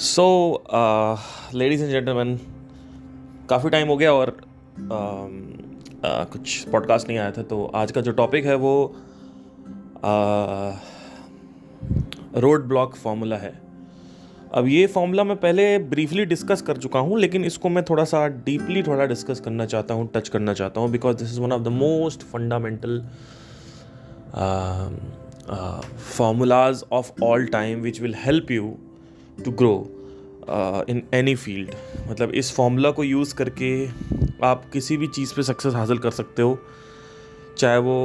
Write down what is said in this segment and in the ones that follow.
So ladies and gentleman, काफ़ी time हो गया और कुछ पॉडकास्ट नहीं आया था। तो आज का जो टॉपिक है वो रोड ब्लॉक फार्मूला है। अब ये फार्मूला मैं पहले ब्रीफली डिस्कस कर चुका हूँ, लेकिन इसको मैं थोड़ा सा डीपली डिस्कस करना चाहता हूँ, टच करना चाहता हूँ, because this is one of the most fundamental formulas of all time which will help you to grow in any field। मतलब इस फॉर्मूला को यूज़ करके आप किसी भी चीज़ पे सक्सेस हासिल कर सकते हो, चाहे वो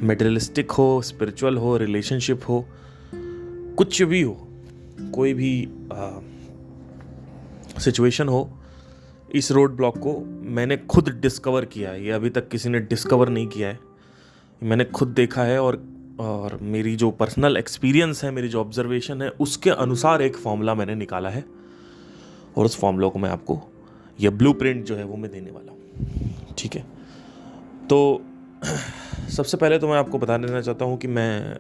मेटेरियलिस्टिक हो, स्पिरिचुअल हो, रिलेशनशिप हो, कुछ भी हो, कोई भी सिचुएशन हो। इस रोड ब्लॉक को मैंने खुद डिस्कवर किया है, ये अभी तक किसी ने डिस्कवर नहीं किया है, मैंने खुद देखा है। और मेरी जो पर्सनल एक्सपीरियंस है, मेरी जो ऑब्जर्वेशन है, उसके अनुसार एक फॉर्मूला मैंने निकाला है और उस फॉर्मूला को मैं आपको, ये ब्लूप्रिंट जो है वो मैं देने वाला हूँ। ठीक है, तो सबसे पहले तो मैं आपको बता देना चाहता हूँ कि मैं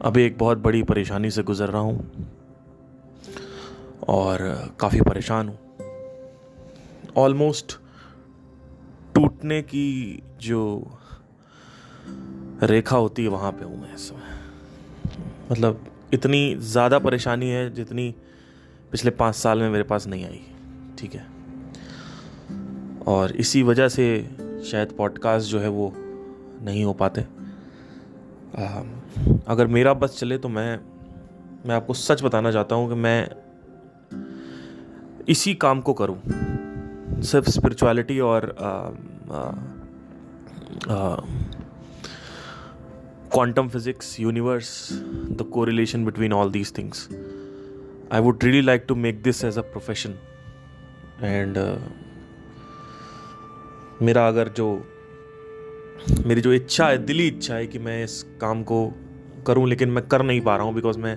अभी एक बहुत बड़ी परेशानी से गुज़र रहा हूँ और काफ़ी परेशान हूँ। ऑलमोस्ट टूटने की जो रेखा होती है वहाँ पे हूँ मैं इस समय। मतलब इतनी ज़्यादा परेशानी है जितनी पिछले 5 साल में मेरे पास नहीं आई। ठीक है, और इसी वजह से शायद पॉडकास्ट जो है वो नहीं हो पाते। अगर मेरा बस चले तो मैं आपको सच बताना चाहता हूँ कि मैं इसी काम को करूँ, सिर्फ स्पिरिचुअलिटी और quantum physics, universe, the correlation between all these things. I would really like to make this as a profession. And मेरी जो इच्छा है, दिली इच्छा है कि मैं इस काम को करूं, लेकिन मैं कर नहीं पा रहा हूं बिकॉज मैं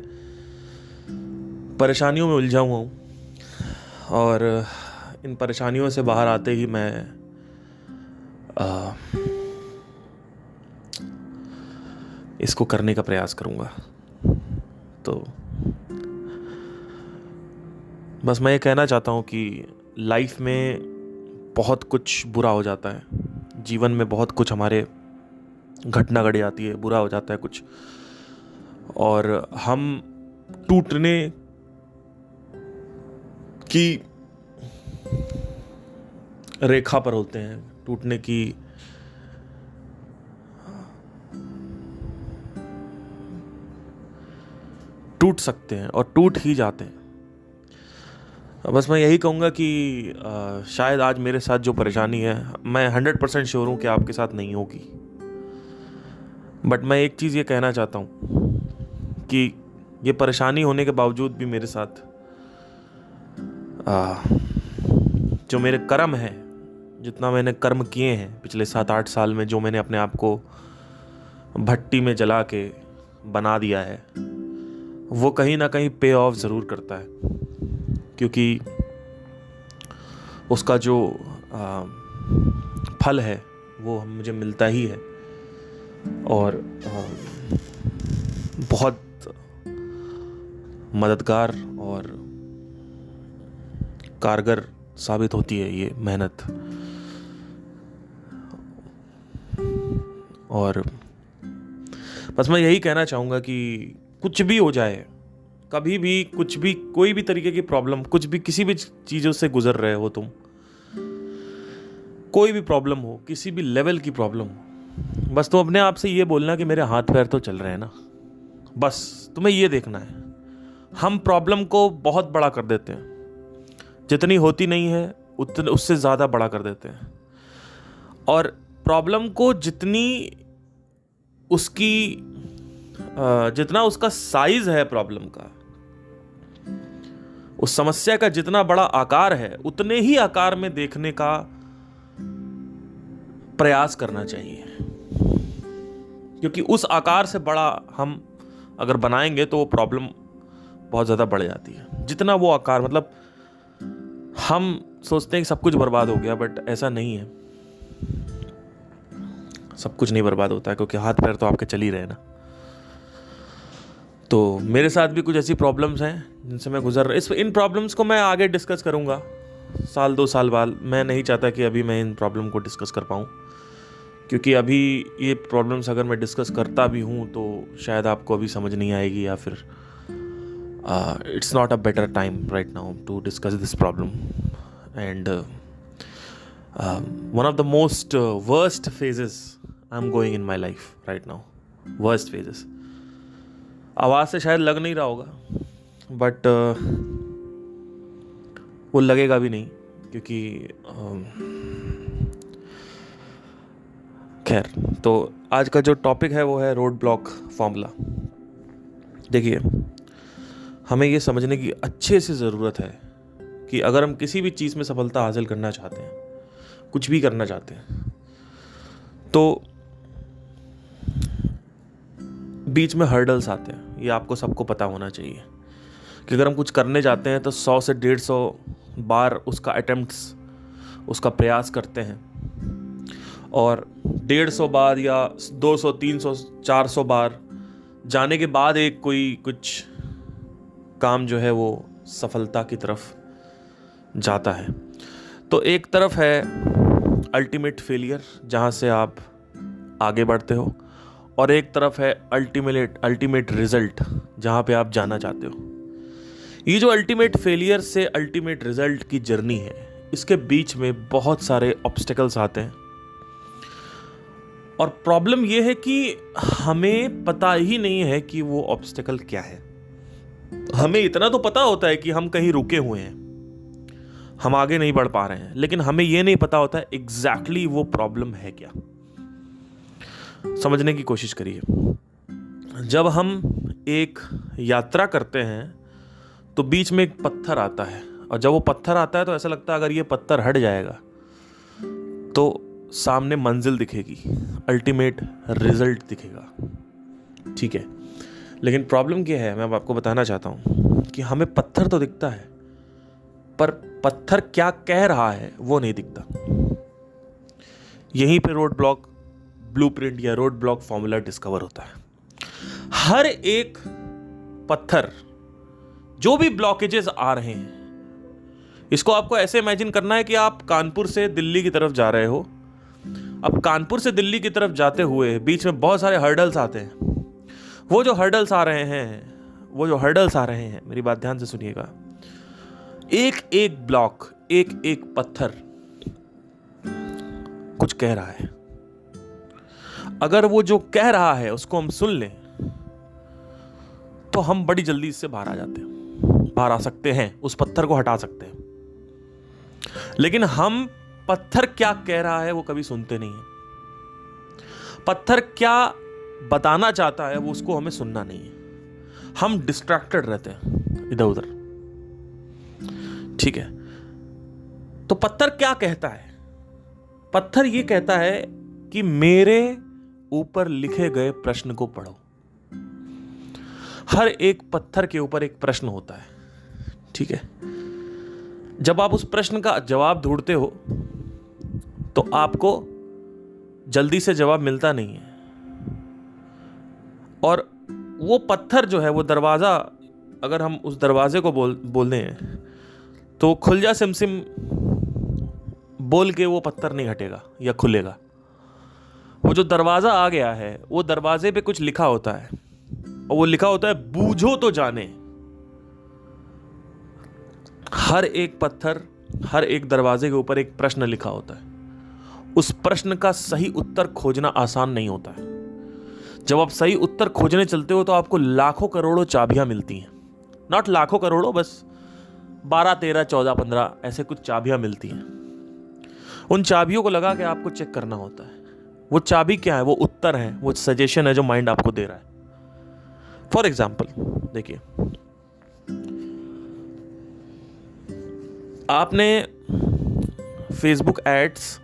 परेशानियों में उलझा हुआ हूं। और इन परेशानियों से बाहर आते ही मैं इसको करने का प्रयास करूँगा। तो बस मैं ये कहना चाहता हूँ कि लाइफ में बहुत कुछ बुरा हो जाता है, जीवन में बहुत कुछ हमारे घटना घट जाती है, बुरा हो जाता है कुछ, और हम टूटने की रेखा पर होते हैं, टूटने की टूट सकते हैं और टूट ही जाते हैं। बस मैं यही कहूँगा कि शायद आज मेरे साथ जो परेशानी है, मैं 100% श्योर हूँ कि आपके साथ नहीं होगी। बट मैं एक चीज़ ये कहना चाहता हूँ कि ये परेशानी होने के बावजूद भी मेरे साथ जो मेरे कर्म हैं, जितना मैंने कर्म किए हैं पिछले 7-8 साल में, जो मैंने अपने आप को भट्टी में जला के बना दिया है, वो कहीं ना कहीं पे ऑफ ज़रूर करता है, क्योंकि उसका जो फल है वो मुझे मिलता ही है और बहुत मददगार और कारगर साबित होती है ये मेहनत। और बस मैं यही कहना चाहूँगा कि कुछ भी हो जाए, कभी भी कुछ भी, कोई भी तरीके की प्रॉब्लम, कुछ भी, किसी भी चीज़ों से गुजर रहे हो तुम, कोई भी प्रॉब्लम हो, किसी भी लेवल की प्रॉब्लम हो, बस तुम अपने आप से ये बोलना कि मेरे हाथ पैर तो चल रहे हैं ना। बस तुम्हें ये देखना है। हम प्रॉब्लम को बहुत बड़ा कर देते हैं, जितनी होती नहीं है उतने उससे ज़्यादा बड़ा कर देते हैं। और प्रॉब्लम को जितना उसका साइज है प्रॉब्लम का, उस समस्या का जितना बड़ा आकार है, उतने ही आकार में देखने का प्रयास करना चाहिए, क्योंकि उस आकार से बड़ा हम अगर बनाएंगे तो वो प्रॉब्लम बहुत ज़्यादा बढ़ जाती है। जितना वो आकार, मतलब हम सोचते हैं कि सब कुछ बर्बाद हो गया, बट ऐसा नहीं है। सब कुछ नहीं बर्बाद होता है, क्योंकि हाथ पैर तो आपके चल ही रहे ना। तो मेरे साथ भी कुछ ऐसी प्रॉब्लम्स हैं जिनसे मैं गुजर रहा। इन प्रॉब्लम्स को मैं आगे डिस्कस करूँगा 1-2 साल बाद। मैं नहीं चाहता कि अभी मैं इन प्रॉब्लम को डिस्कस कर पाऊँ, क्योंकि अभी ये प्रॉब्लम्स अगर मैं डिस्कस करता भी हूँ तो शायद आपको अभी समझ नहीं आएगी, या फिर it's not a better time right now to discuss this problem. And one of the most worst phases I am going in my life right now, worst phases. आवाज़ से शायद लग नहीं रहा होगा, बट वो लगेगा भी नहीं, क्योंकि खैर। तो आज का जो टॉपिक है वो है रोड ब्लॉक फॉर्मूला। देखिए, हमें ये समझने की अच्छे से ज़रूरत है कि अगर हम किसी भी चीज़ में सफलता हासिल करना चाहते हैं, कुछ भी करना चाहते हैं, तो बीच में हर्डल्स आते हैं। ये आपको सबको पता होना चाहिए कि अगर हम कुछ करने जाते हैं तो 100 से 150 बार उसका अटेम्प्ट्स, उसका प्रयास करते हैं, और 150 बार या 200, 300, 400 बार जाने के बाद एक कोई कुछ काम जो है वो सफलता की तरफ जाता है। तो एक तरफ है अल्टीमेट फेलियर, जहाँ से आप आगे बढ़ते हो, और एक तरफ है अल्टीमेट रिजल्ट, जहाँ पे आप जाना चाहते हो। ये जो अल्टीमेट फेलियर से अल्टीमेट रिजल्ट की जर्नी है, इसके बीच में बहुत सारे ऑब्स्टेकल्स आते हैं, और प्रॉब्लम ये है कि हमें पता ही नहीं है कि वो ऑब्स्टेकल क्या है। हमें इतना तो पता होता है कि हम कहीं रुके हुए हैं, हम आगे नहीं बढ़ पा रहे हैं, लेकिन हमें ये नहीं पता होता है एग्जैक्टली वो प्रॉब्लम है क्या। समझने की कोशिश करिए। जब हम एक यात्रा करते हैं तो बीच में एक पत्थर आता है, और जब वो पत्थर आता है तो ऐसा लगता है अगर ये पत्थर हट जाएगा तो सामने मंजिल दिखेगी, अल्टीमेट रिजल्ट दिखेगा, ठीक है। लेकिन प्रॉब्लम क्या है, मैं अब आपको बताना चाहता हूँ कि हमें पत्थर तो दिखता है, पर पत्थर क्या कह रहा है वो नहीं दिखता। यहीं पे रोड ब्लॉक ब्लूप्रिंट या रोड ब्लॉक फॉर्मूला डिस्कवर होता है। हर एक पत्थर, जो भी ब्लॉकेजेस आ रहे हैं, इसको आपको ऐसे इमेजिन करना है कि आप कानपुर से दिल्ली की तरफ जा रहे हो। अब कानपुर से दिल्ली की तरफ जाते हुए बीच में बहुत सारे हर्डल्स आते हैं। वो जो हर्डल्स आ रहे हैं, मेरी बात ध्यान से सुनिएगा। एक एक ब्लॉक, एक एक पत्थर कुछ कह रहा है। अगर वो जो कह रहा है उसको हम सुन लें तो हम बड़ी जल्दी इससे बाहर आ सकते हैं, उस पत्थर को हटा सकते हैं। लेकिन हम पत्थर क्या कह रहा है वो कभी सुनते नहीं है। पत्थर क्या बताना चाहता है वो उसको हमें सुनना नहीं है। हम डिस्ट्रैक्टेड रहते हैं इधर उधर, ठीक है। तो पत्थर क्या कहता है? पत्थर ये कहता है कि मेरे ऊपर लिखे गए प्रश्न को पढ़ो। हर एक पत्थर के ऊपर एक प्रश्न होता है, ठीक है। जब आप उस प्रश्न का जवाब ढूंढते हो तो आपको जल्दी से जवाब मिलता नहीं है, और वो पत्थर जो है, वो दरवाजा, अगर हम उस दरवाजे को बोल दें तो खुल जा सिमसिम बोल के वो पत्थर नहीं हटेगा या खुलेगा। वो जो दरवाजा आ गया है, वो दरवाजे पे कुछ लिखा होता है, और वो लिखा होता है बूझो तो जाने। हर एक पत्थर, हर एक दरवाजे के ऊपर एक प्रश्न लिखा होता है। उस प्रश्न का सही उत्तर खोजना आसान नहीं होता है। जब आप सही उत्तर खोजने चलते हो तो आपको लाखों करोड़ों चाबियां मिलती हैं। नॉट लाखों करोड़ों, बस 12, 13, 14, 15 ऐसे कुछ चाबियां मिलती हैं। उन चाबियों को लगा के आपको चेक करना होता है वो चाबी क्या है, वो उत्तर है, वो सजेशन है जो माइंड आपको दे रहा है। फॉर एग्जाम्पल देखिए, आपने फेसबुक एड्स,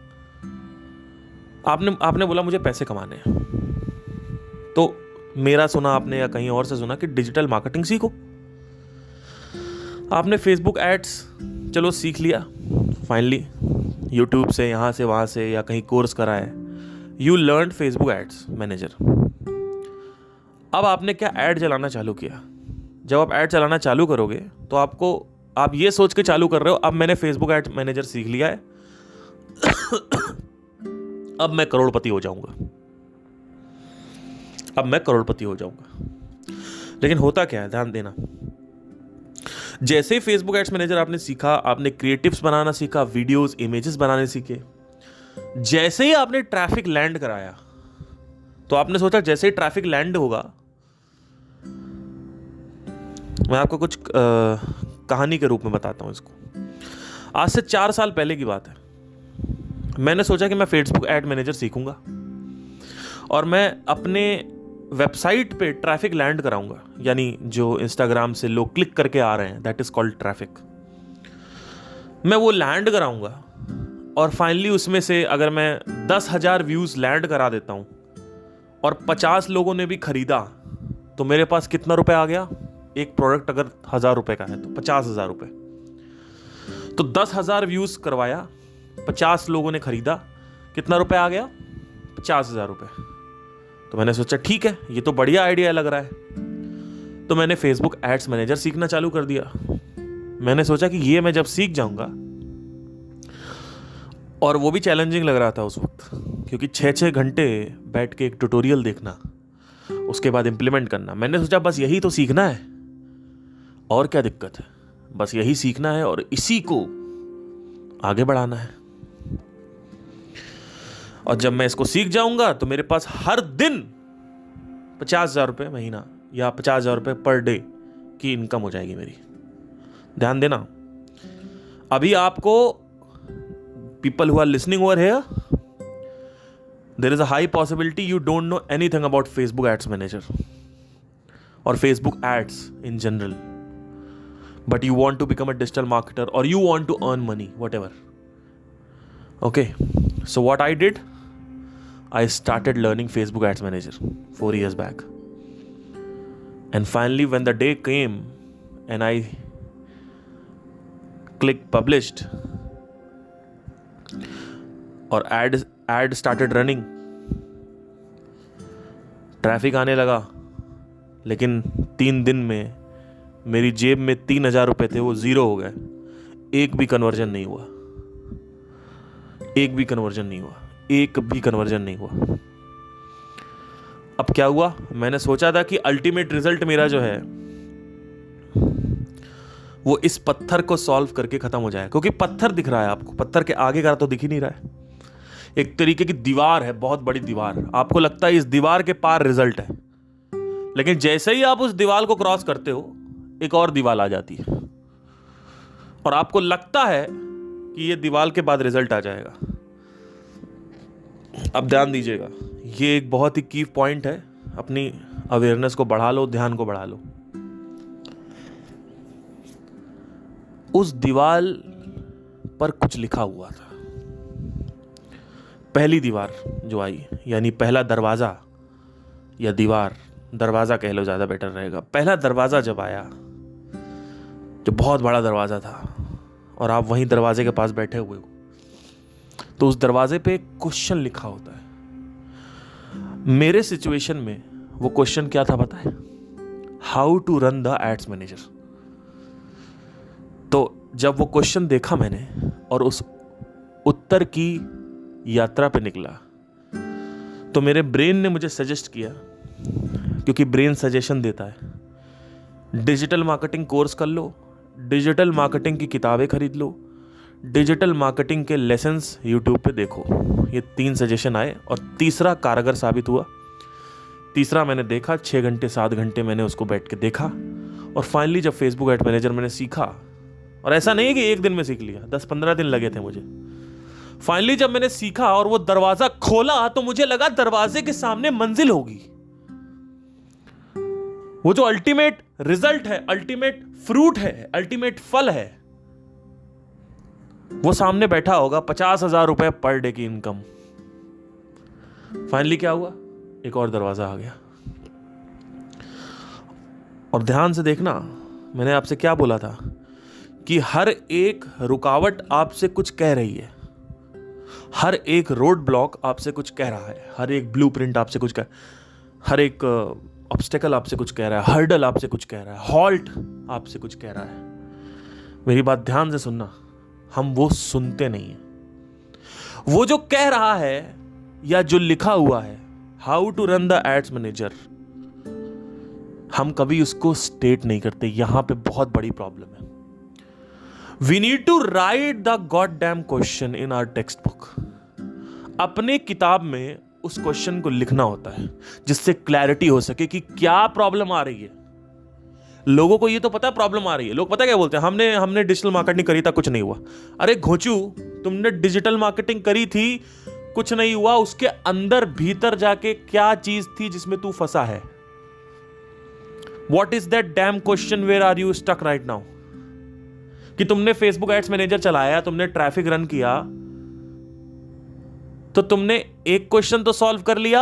आपने बोला मुझे पैसे कमाने हैं, तो मेरा सुना आपने या कहीं और से सुना कि डिजिटल मार्केटिंग सीखो। आपने फेसबुक एड्स चलो सीख लिया फाइनली, यूट्यूब से, यहाँ से वहाँ से, या कहीं कोर्स करा है। You learn Facebook ads manager. अब आपने क्या ऐड चलाना चालू किया। जब आप ऐड चलाना चालू करोगे तो आप ये सोच के चालू कर रहे हो अब मैंने फेसबुक एड मैनेजर सीख लिया है, अब मैं करोड़पति हो जाऊंगा, अब मैं करोड़पति हो जाऊंगा। लेकिन होता क्या है, ध्यान देना, जैसे ही फेसबुक एड्स मैनेजर आपने सीखा, आपने क्रिएटिव्स बनाना सीखा, वीडियोस इमेजेस बनाने सीखे, जैसे ही आपने ट्रैफिक लैंड कराया तो आपने सोचा जैसे ही ट्रैफिक लैंड होगा, मैं आपको कुछ कहानी के रूप में बताता हूं इसको। आज से 4 साल पहले की बात है। मैंने सोचा कि मैं फेसबुक एड मैनेजर सीखूंगा और मैं अपने वेबसाइट पे ट्रैफिक लैंड कराऊंगा, यानी जो इंस्टाग्राम से लोग क्लिक करके आ रहे हैं, दैट इज कॉल्ड ट्रैफिक। मैं वो लैंड कराऊंगा और फाइनली उसमें से अगर मैं 10,000 व्यूज लैंड करा देता हूं और 50 लोगों ने भी खरीदा तो मेरे पास कितना रुपए आ गया। एक प्रोडक्ट अगर 1,000 रुपए का है तो 50,000 रुपए। तो 10,000 व्यूज करवाया, 50 लोगों ने खरीदा, कितना रुपए आ गया, 50,000 रुपए। तो मैंने सोचा ठीक है, ये तो बढ़िया आइडिया लग रहा है। तो मैंने फेसबुक एड्स मैनेजर सीखना चालू कर दिया। मैंने सोचा कि ये मैं जब सीख जाऊंगा, और वो भी चैलेंजिंग लग रहा था उस वक्त, क्योंकि 6-6 घंटे बैठ के एक ट्यूटोरियल देखना, उसके बाद इंप्लीमेंट करना। मैंने सोचा बस यही तो सीखना है, और क्या दिक्कत है, बस यही सीखना है और इसी को आगे बढ़ाना है। और जब मैं इसको सीख जाऊंगा तो मेरे पास हर दिन 50,000 रुपये महीना या 50,000 रुपये पर डे की इनकम हो जाएगी मेरी। ध्यान देना, अभी आपको people who are listening over here, there is a high possibility you don't know anything about Facebook Ads Manager or Facebook ads in general, but you want to become a digital marketer or you want to earn money, whatever. Okay, so what I did, I started learning Facebook Ads Manager 4 years back, and finally when the day came and I clicked published और add started running, traffic आने लगा, लेकिन 3 दिन में मेरी जेब में 3,000 रुपए थे, वो 0 हो गए। एक भी कन्वर्जन नहीं हुआ, एक भी कन्वर्जन नहीं हुआ, एक भी कन्वर्जन नहीं हुआ। अब क्या हुआ, मैंने सोचा था कि अल्टीमेट रिजल्ट मेरा जो है वो इस पत्थर को सॉल्व करके खत्म हो जाए, क्योंकि पत्थर दिख रहा है आपको, पत्थर के आगे का तो दिख ही नहीं रहा है। एक तरीके की दीवार है, बहुत बड़ी दीवार, आपको लगता है इस दीवार के पार रिजल्ट है, लेकिन जैसे ही आप उस दीवार को क्रॉस करते हो एक और दीवार आ जाती है और आपको लगता है कि ये दीवार के बाद रिजल्ट आ जाएगा। अब ध्यान दीजिएगा, ये एक बहुत ही की पॉइंट है, अपनी अवेयरनेस को बढ़ा लो, ध्यान को बढ़ा लो। उस दीवार पर कुछ लिखा हुआ था। पहली दीवार जो आई, यानी पहला दरवाजा या दीवार, दरवाजा कह लो ज्यादा बेटर रहेगा। पहला दरवाजा जब आया, जो बहुत बड़ा दरवाजा था और आप वहीं दरवाजे के पास बैठे हुए हो, तो उस दरवाजे पे एक क्वेश्चन लिखा होता है। मेरे सिचुएशन में वो क्वेश्चन क्या था पता है? How to run the ads manager. तो जब वो क्वेश्चन देखा मैंने और उस उत्तर की यात्रा पे निकला, तो मेरे ब्रेन ने मुझे सजेस्ट किया, क्योंकि ब्रेन सजेशन देता है, डिजिटल मार्केटिंग कोर्स कर लो, डिजिटल मार्केटिंग की किताबें खरीद लो, डिजिटल मार्केटिंग के लेसन्स यूट्यूब पे देखो। ये 3 सजेशन आए और तीसरा कारगर साबित हुआ। तीसरा मैंने देखा, 6 घंटे 7 घंटे मैंने उसको बैठ के देखा, और फाइनली जब फेसबुक एड मैनेजर मैंने सीखा, और ऐसा नहीं है कि एक दिन में सीख लिया, 10-15 दिन लगे थे मुझे। फाइनली जब मैंने सीखा और वो दरवाजा खोला, तो मुझे लगा दरवाजे के सामने मंजिल होगी। वो जो अल्टीमेट रिजल्ट है, अल्टीमेट फ्रूट है, अल्टीमेट फल है, वो सामने बैठा होगा। 50,000 रुपए पर डे की इनकम। फाइनली क्या हुआ, एक और दरवाजा आ गया। और ध्यान से देखना, मैंने आपसे क्या बोला था कि हर एक रुकावट आपसे कुछ कह रही है, हर एक रोड ब्लॉक आपसे कुछ कह रहा है, हर एक ब्लूप्रिंट आपसे कुछ कह। हर एक ऑब्स्टेकल आपसे कुछ कह रहा है, हर्डल आपसे कुछ कह रहा है, हॉल्ट आपसे कुछ कह रहा है। मेरी बात ध्यान से सुनना, हम वो सुनते नहीं है। वो जो कह रहा है या जो लिखा हुआ है, how to run the ads manager, हम कभी उसको स्टेट नहीं करते। यहां पे बहुत बड़ी प्रॉब्लम है। We need to write the god damn question in our text book. अपने किताब में उस क्वेश्चन को लिखना होता है जिससे क्लैरिटी हो सके कि क्या प्रॉब्लम आ रही है। लोगों को ये तो पता प्रॉब्लम आ रही है, लोग पता क्या बोलते हैं, हमने डिजिटल मार्केटिंग करी था, कुछ नहीं हुआ। अरे घोंचू, तुमने डिजिटल मार्केटिंग करी थी, कुछ नहीं हुआ, उसके अंदर भीतर जाके क्या चीज थी जिसमें तू फंसा है? What is that damn question? Where are you stuck right now? कि तुमने फेसबुक एड्स मैनेजर चलाया, तुमने ट्रैफिक रन किया, तो तुमने एक क्वेश्चन तो सॉल्व कर लिया,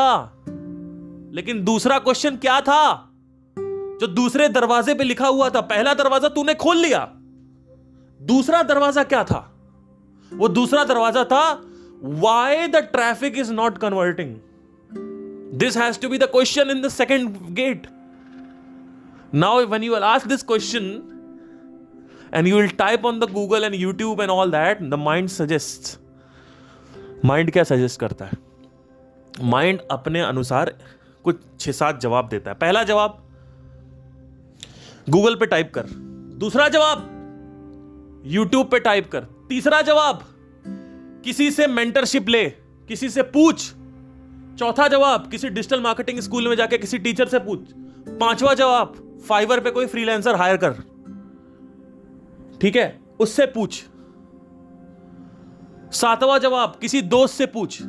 लेकिन दूसरा क्वेश्चन क्या था जो दूसरे दरवाजे पे लिखा हुआ था? पहला दरवाजा तूने खोल लिया, दूसरा दरवाजा क्या था? वो दूसरा दरवाजा था, why the traffic is not converting? This has to be the question in the second gate. Now when you will ask this question and you will type on the Google and YouTube and all that, the mind suggests. Mind क्या suggest करता है? Mind अपने अनुसार कुछ 6-7 जवाब देता है। पहला जवाब गूगल पे टाइप कर, दूसरा जवाब यूट्यूब पे टाइप कर, तीसरा जवाब किसी से मेंटरशिप ले, किसी से पूछ, चौथा जवाब किसी डिजिटल मार्केटिंग स्कूल में जाके किसी टीचर से पूछ, पांचवा जवाब फाइवर पे कोई फ्रीलांसर हायर कर, ठीक है, उससे पूछ, सातवां जवाब किसी दोस्त से पूछ।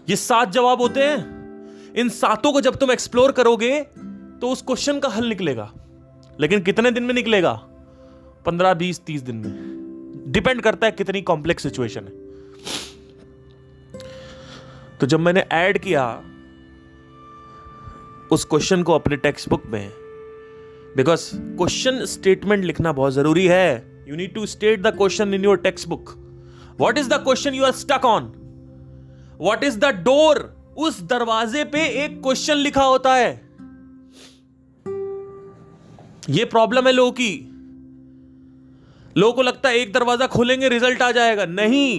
ये 7 जवाब होते हैं। इन 7 को जब तुम एक्सप्लोर करोगे तो उस क्वेश्चन का हल निकलेगा। लेकिन कितने दिन में निकलेगा? 15, 20, 30 दिन में। डिपेंड करता है कितनी कॉम्प्लेक्स सिचुएशन है। तो जब मैंने ऐड किया उस क्वेश्चन को अपने टेक्स्ट बुक में, बिकॉज क्वेश्चन स्टेटमेंट लिखना बहुत जरूरी है। You need to state the question in your text book. What is the question you are stuck on? What is the door? उस दरवाजे पे एक क्वेश्चन लिखा होता है। यह प्रॉब्लम है लोगों की। लोगों को लगता है एक दरवाजा खोलेंगे रिजल्ट आ जाएगा। नहीं,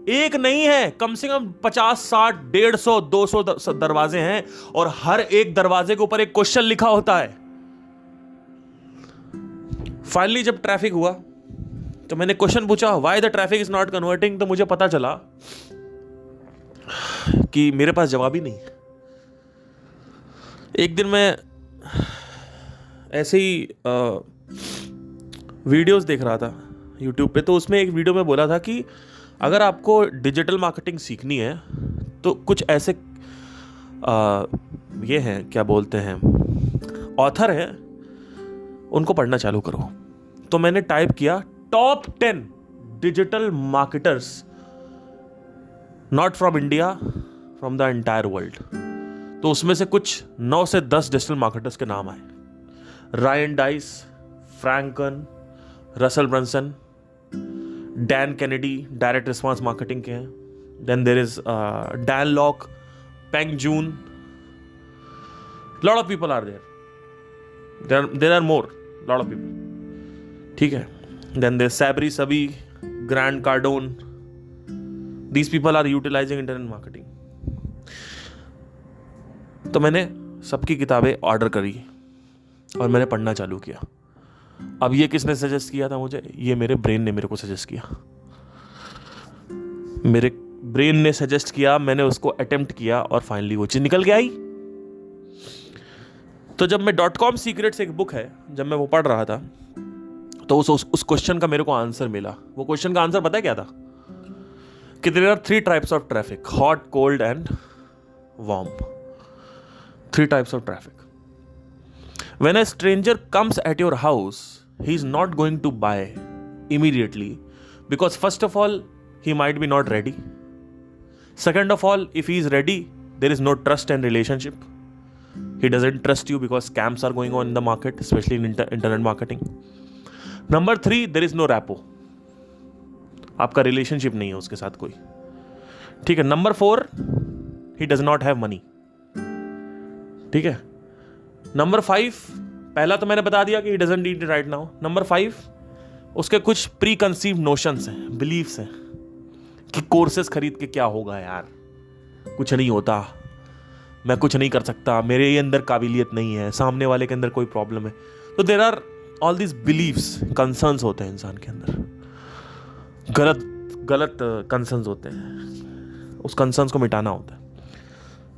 एक नहीं है, कम से कम 50, 60, 150, 200 दरवाजे हैं और हर एक दरवाजे के ऊपर एक क्वेश्चन लिखा होता है। फाइनली जब ट्रैफिक हुआ तो मैंने क्वेश्चन पूछा, why the traffic is not converting. तो मुझे पता चला कि मेरे पास जवाब ही नहीं। एक दिन मैं ऐसे ही वीडियोस देख रहा था यूट्यूब पे, तो उसमें एक वीडियो में बोला था कि अगर आपको डिजिटल मार्केटिंग सीखनी है तो कुछ ऐसे ये हैं, क्या बोलते हैं, ऑथर हैं, उनको पढ़ना चालू करो। तो मैंने टाइप किया top 10 digital marketers not from India, from the entire world. तो उसमें से कुछ 9 से 10 डिजिटल मार्केटर्स के नाम आए। Ryan Deiss, Frank Kern, Russell Brunson, Dan Kennedy, direct response marketing के हैं। Then there is Dan Lok, Peng Joon, lot of people are there are more, lot of people, ठीक है। Then there Sabri Suby, Grant Cardone, these people are utilizing internet marketing. तो मैंने सबकी किताबें order करी और मैंने पढ़ना चालू किया। अब ये किसने सजेस्ट किया था मुझे? ये मेरे ब्रेन ने मेरे को सजेस्ट किया। मेरे ब्रेन ने सजेस्ट किया, मैंने उसको अटेम्प्ट किया और फाइनली वो चीज निकल के आई। तो जब मैं .com सीक्रेट्स एक बुक है, जब मैं वो पढ़ रहा था तो उस क्वेश्चन का मेरे को आंसर मिला। वो क्वेश्चन का आंसर पता है क्या था? कि there are 3 types of traffic, hot, cold and warm. 3 types of traffic. When a stranger comes at your house, he is not going to buy immediately because first of all, he might be not ready. Second of all, if he is ready, there is no trust and relationship. He doesn't trust you because scams are going on in the market, especially in internet marketing. Number 3, there is no rapport. आपका relationship नहीं है उसके साथ कोई, ठीक है। Number 4, he does not have money. ठीक है। नंबर 5, पहला तो मैंने बता दिया कि he doesn't need it right now. Number 5, उसके कुछ प्री कंसीव नोशंस हैं, बिलीव्स हैं कि कोर्सेस खरीद के क्या होगा यार, कुछ नहीं होता, मैं कुछ नहीं कर सकता, मेरे ये अंदर काबिलियत नहीं है, सामने वाले के अंदर कोई प्रॉब्लम है। तो there are all this believes, concerns होते हैं इंसान के अंदर, गलत कंसर्न्स होते हैं, उस कंसर्न्स को मिटाना होता है।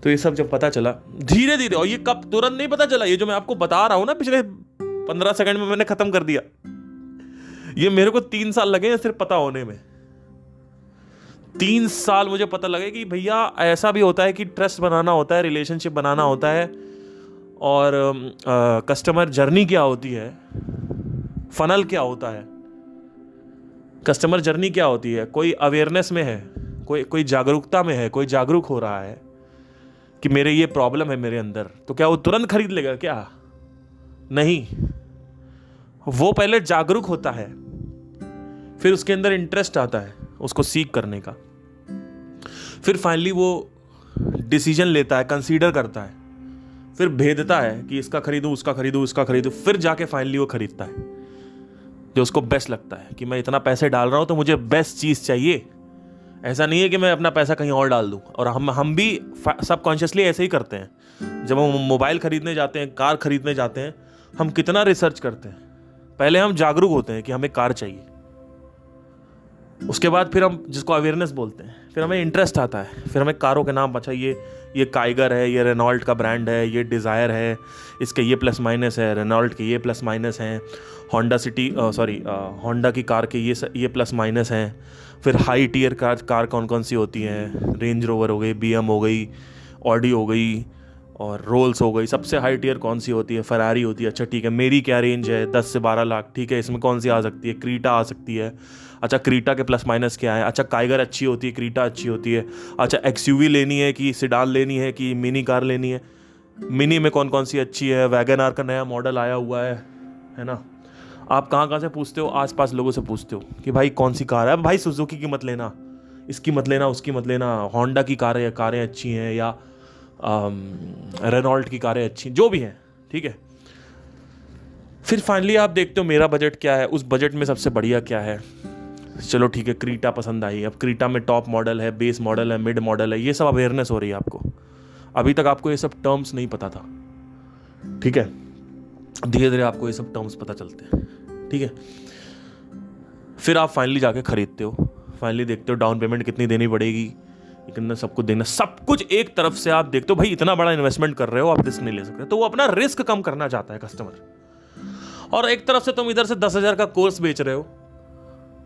तो ये सब जब पता चला धीरे धीरे, और ये कब, तुरंत नहीं पता चला, ये जो मैं आपको बता रहा हूं ना, पिछले 15 सेकंड में मैंने खत्म कर दिया, ये मेरे को 3 साल लगे हैं सिर्फ पता होने में। 3 साल मुझे पता लगे कि भैया ऐसा भी होता है कि ट्रस्ट बनाना होता है, रिलेशनशिप बनाना होता है, और कस्टमर जर्नी क्या होती है, फनल क्या होता है, कस्टमर जर्नी क्या होती है। कोई अवेयरनेस में है, कोई जागरूकता में है, कोई जागरूक हो रहा है कि मेरे ये प्रॉब्लम है मेरे अंदर, तो क्या वो तुरंत खरीद लेगा क्या? नहीं, वो पहले जागरूक होता है, फिर उसके अंदर इंटरेस्ट आता है उसको सीख करने का, फिर फाइनली वो डिसीजन लेता है, कंसीडर करता है, फिर भेदता है कि इसका खरीदूं, उसका खरीदूं, इसका खरीदूं, फिर जाके फाइनली वो खरीदता है जो उसको बेस्ट लगता है कि मैं इतना पैसे डाल रहा हूं तो मुझे बेस्ट चीज़ चाहिए। ऐसा नहीं है कि मैं अपना पैसा कहीं और डाल दूं। और हम भी सबकॉन्शियसली ऐसे ही करते हैं। जब हम मोबाइल खरीदने जाते हैं, कार खरीदने जाते हैं, हम कितना रिसर्च करते हैं। पहले हम जागरूक होते हैं कि हमें कार चाहिए, उसके बाद फिर हम, जिसको अवेयरनेस बोलते हैं, फिर हमें इंटरेस्ट आता है, फिर हमें कारों के नाम, अच्छा ये काइगर है, ये रेनॉल्ट का ब्रांड है, ये डिज़ायर है, इसके ये प्लस माइनस है, रेनॉल्ट के ये प्लस माइनस हैं, होंडा की कार के ये प्लस माइनस हैं। फिर हाई टीयर कार कौन कौन सी होती हैं, रेंज रोवर हो गई, BM हो गई, ऑडी हो गई और रोल्स हो गई। सबसे हाई टीयर कौन सी होती है? फरारी होती है। अच्छा ठीक है, मेरी क्या रेंज है? 10 से 12 लाख। ठीक है, इसमें कौन सी आ सकती है? क्रीटा आ सकती है। अच्छा, क्रीटा के प्लस माइनस क्या है? अच्छा, काइगर अच्छी होती है, क्रीटा अच्छी होती है। अच्छा, XUV लेनी है कि सिडान लेनी है कि मिनी कार लेनी है? मिनी में कौन कौन सी अच्छी है? वैगन आर का नया मॉडल आया हुआ है ना। आप कहाँ से पूछते हो? आसपास लोगों से पूछते हो कि भाई कौन सी कार है? भाई सुजुकी की मत लेना, इसकी मत लेना, उसकी मत लेना, होंडा की कारें अच्छी हैं, या रेनॉल्ट की कारें अच्छी, जो भी हैं। ठीक है, फिर फाइनली आप देखते हो मेरा बजट क्या है, उस बजट में सबसे बढ़िया क्या है। चलो ठीक है, क्रीटा पसंद आई। अब क्रीटा में टॉप मॉडल है, बेस मॉडल है, मिड मॉडल है, ये सब अवेयरनेस हो रही है आपको। अभी तक आपको ये सब टर्म्स नहीं पता था। ठीक है, धीरे धीरे आपको ये सब टर्म्स पता चलते हैं। ठीक है, फिर आप फाइनली जाके खरीदते हो, फाइनली देखते हो डाउन पेमेंट कितनी देनी पड़ेगी, इतना सब कुछ देना, सब कुछ एक तरफ से आप देखते हो। भाई इतना बड़ा इन्वेस्टमेंट कर रहे हो, आप रिस्क नहीं ले सकते, तो वो अपना रिस्क कम करना चाहता है कस्टमर। और एक तरफ से तुम इधर से 10,000 का कोर्स बेच रहे हो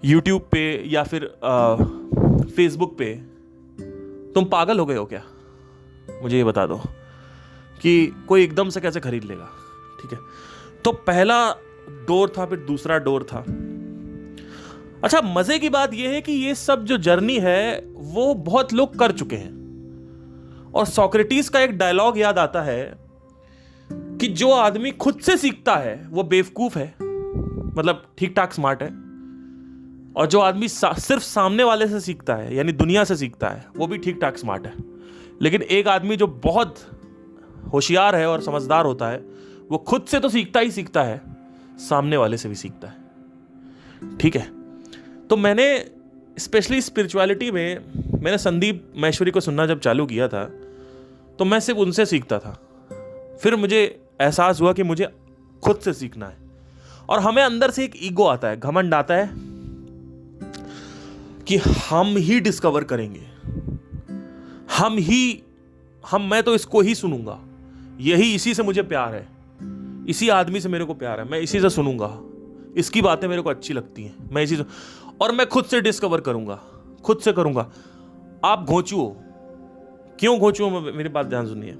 यूट्यूब पे या फिर फेसबुक पे। तुम पागल हो गए हो क्या? मुझे ये बता दो कि कोई एकदम से कैसे खरीद लेगा। ठीक है, तो पहला डोर था, फिर दूसरा डोर था। अच्छा, मजे की बात यह है कि ये सब जो जर्नी है वो बहुत लोग कर चुके हैं। और सोक्रेटिस का एक डायलॉग याद आता है कि जो आदमी खुद से सीखता है वो बेवकूफ है, मतलब ठीक ठाक स्मार्ट है। और जो आदमी सिर्फ सामने वाले से सीखता है, यानी दुनिया से सीखता है, वो भी ठीक ठाक स्मार्ट है। लेकिन एक आदमी जो बहुत होशियार है और समझदार होता है, वो खुद से तो सीखता ही सीखता है, सामने वाले से भी सीखता है। ठीक है, तो मैंने स्पेशली स्पिरिचुअलिटी में मैंने संदीप महेश्वरी को सुनना जब चालू किया था, तो मैं सिर्फ उनसे सीखता था। फिर मुझे एहसास हुआ कि मुझे खुद से सीखना है। और हमें अंदर से एक ईगो आता है, घमंड आता है कि हम ही डिस्कवर करेंगे, मैं तो इसको ही सुनूंगा, इसी से मुझे प्यार है, इसी आदमी से मेरे को प्यार है, मैं इसी से सुनूंगा, इसकी बातें मेरे को अच्छी लगती हैं, मैं इसी से, और मैं खुद से डिस्कवर करूंगा, खुद से करूंगा। आप घोंचू हो। क्यों घोंचू हो? मेरी बात ध्यान सुनिए।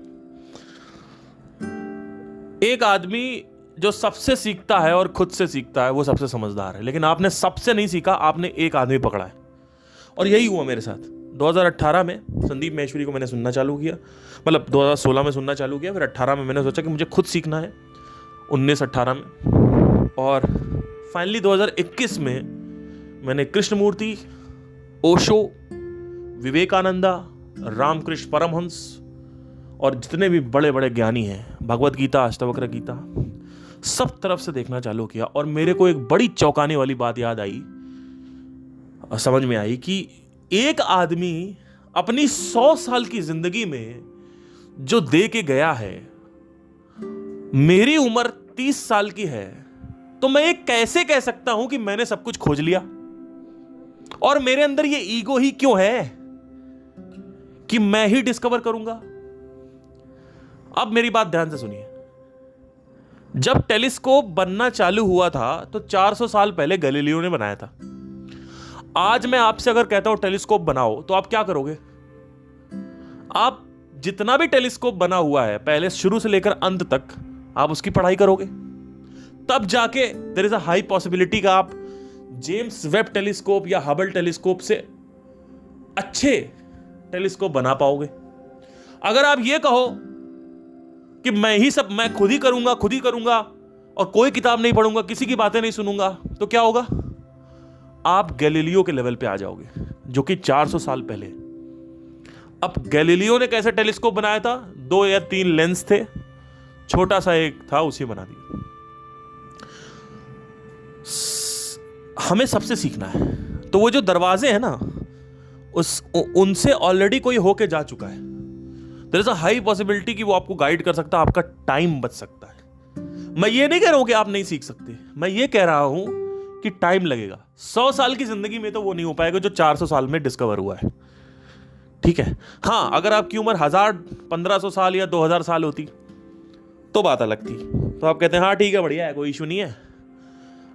एक आदमी जो सबसे सीखता है और खुद से सीखता है वो सबसे समझदार है। लेकिन आपने सबसे नहीं सीखा, आपने एक आदमी पकड़ा है। और यही हुआ मेरे साथ। 2018 में संदीप महेश्वरी को मैंने सुनना चालू किया, मतलब 2016 में सुनना चालू किया, फिर 18 में मैंने सोचा कि मुझे खुद सीखना है, 19-18 में। और फाइनली 2021 में मैंने कृष्णमूर्ति, ओशो, विवेकानंदा, रामकृष्ण परमहंस और जितने भी बड़े बड़े ज्ञानी हैं, भगवत गीता, अष्टावक्र गीता, सब तरफ से देखना चालू किया। और मेरे को एक बड़ी चौंकाने वाली बात याद आई, समझ में आई कि एक आदमी अपनी 100 साल की जिंदगी में जो दे के गया है, मेरी उम्र 30 साल की है, तो मैं ये कैसे कह सकता हूं कि मैंने सब कुछ खोज लिया? और मेरे अंदर ये ईगो ही क्यों है कि मैं ही डिस्कवर करूंगा? अब मेरी बात ध्यान से सुनिए। जब टेलीस्कोप बनना चालू हुआ था तो 400 साल पहले गैलीलियो ने बनाया था। आज मैं आपसे अगर कहता हूं टेलीस्कोप बनाओ, तो आप क्या करोगे? आप जितना भी टेलीस्कोप बना हुआ है, पहले शुरू से लेकर अंत तक आप उसकी पढ़ाई करोगे, तब जाके there is a high possibility का आप जेम्स वेब टेलीस्कोप या हबल टेलीस्कोप से अच्छे टेलीस्कोप बना पाओगे। अगर आप ये कहो कि मैं खुद ही करूंगा और कोई किताब नहीं पढ़ूंगा, किसी की बातें नहीं सुनूंगा, तो क्या होगा? आप गैलीलियो के लेवल पे आ जाओगे, जो कि 400 साल पहले। अब गैलीलियो ने कैसे टेलीस्कोप बनाया था? 2 या 3 लेंस थे, छोटा सा एक था, उसे बना दिया। हमें सबसे सीखना है। तो वो जो दरवाजे हैं ना, उनसे ऑलरेडी कोई होके जा चुका है। There is a high possibility कि वो आपको गाइड कर सकता है, आपका टाइम बच सकता है। मैं ये नहीं कह रहा हूं कि आप नहीं सीख सकते, मैं ये कह रहा हूं कि टाइम लगेगा। 100 साल की जिंदगी में तो वो नहीं हो पाएगा जो 400 साल में डिस्कवर हुआ है, ठीक है? हाँ, अगर आपकी उम्र 1000, 1500 साल या 2000 साल होती तो बात अलग थी, तो आप कहते हैं हाँ ठीक है, बढ़िया है, कोई इशू नहीं है।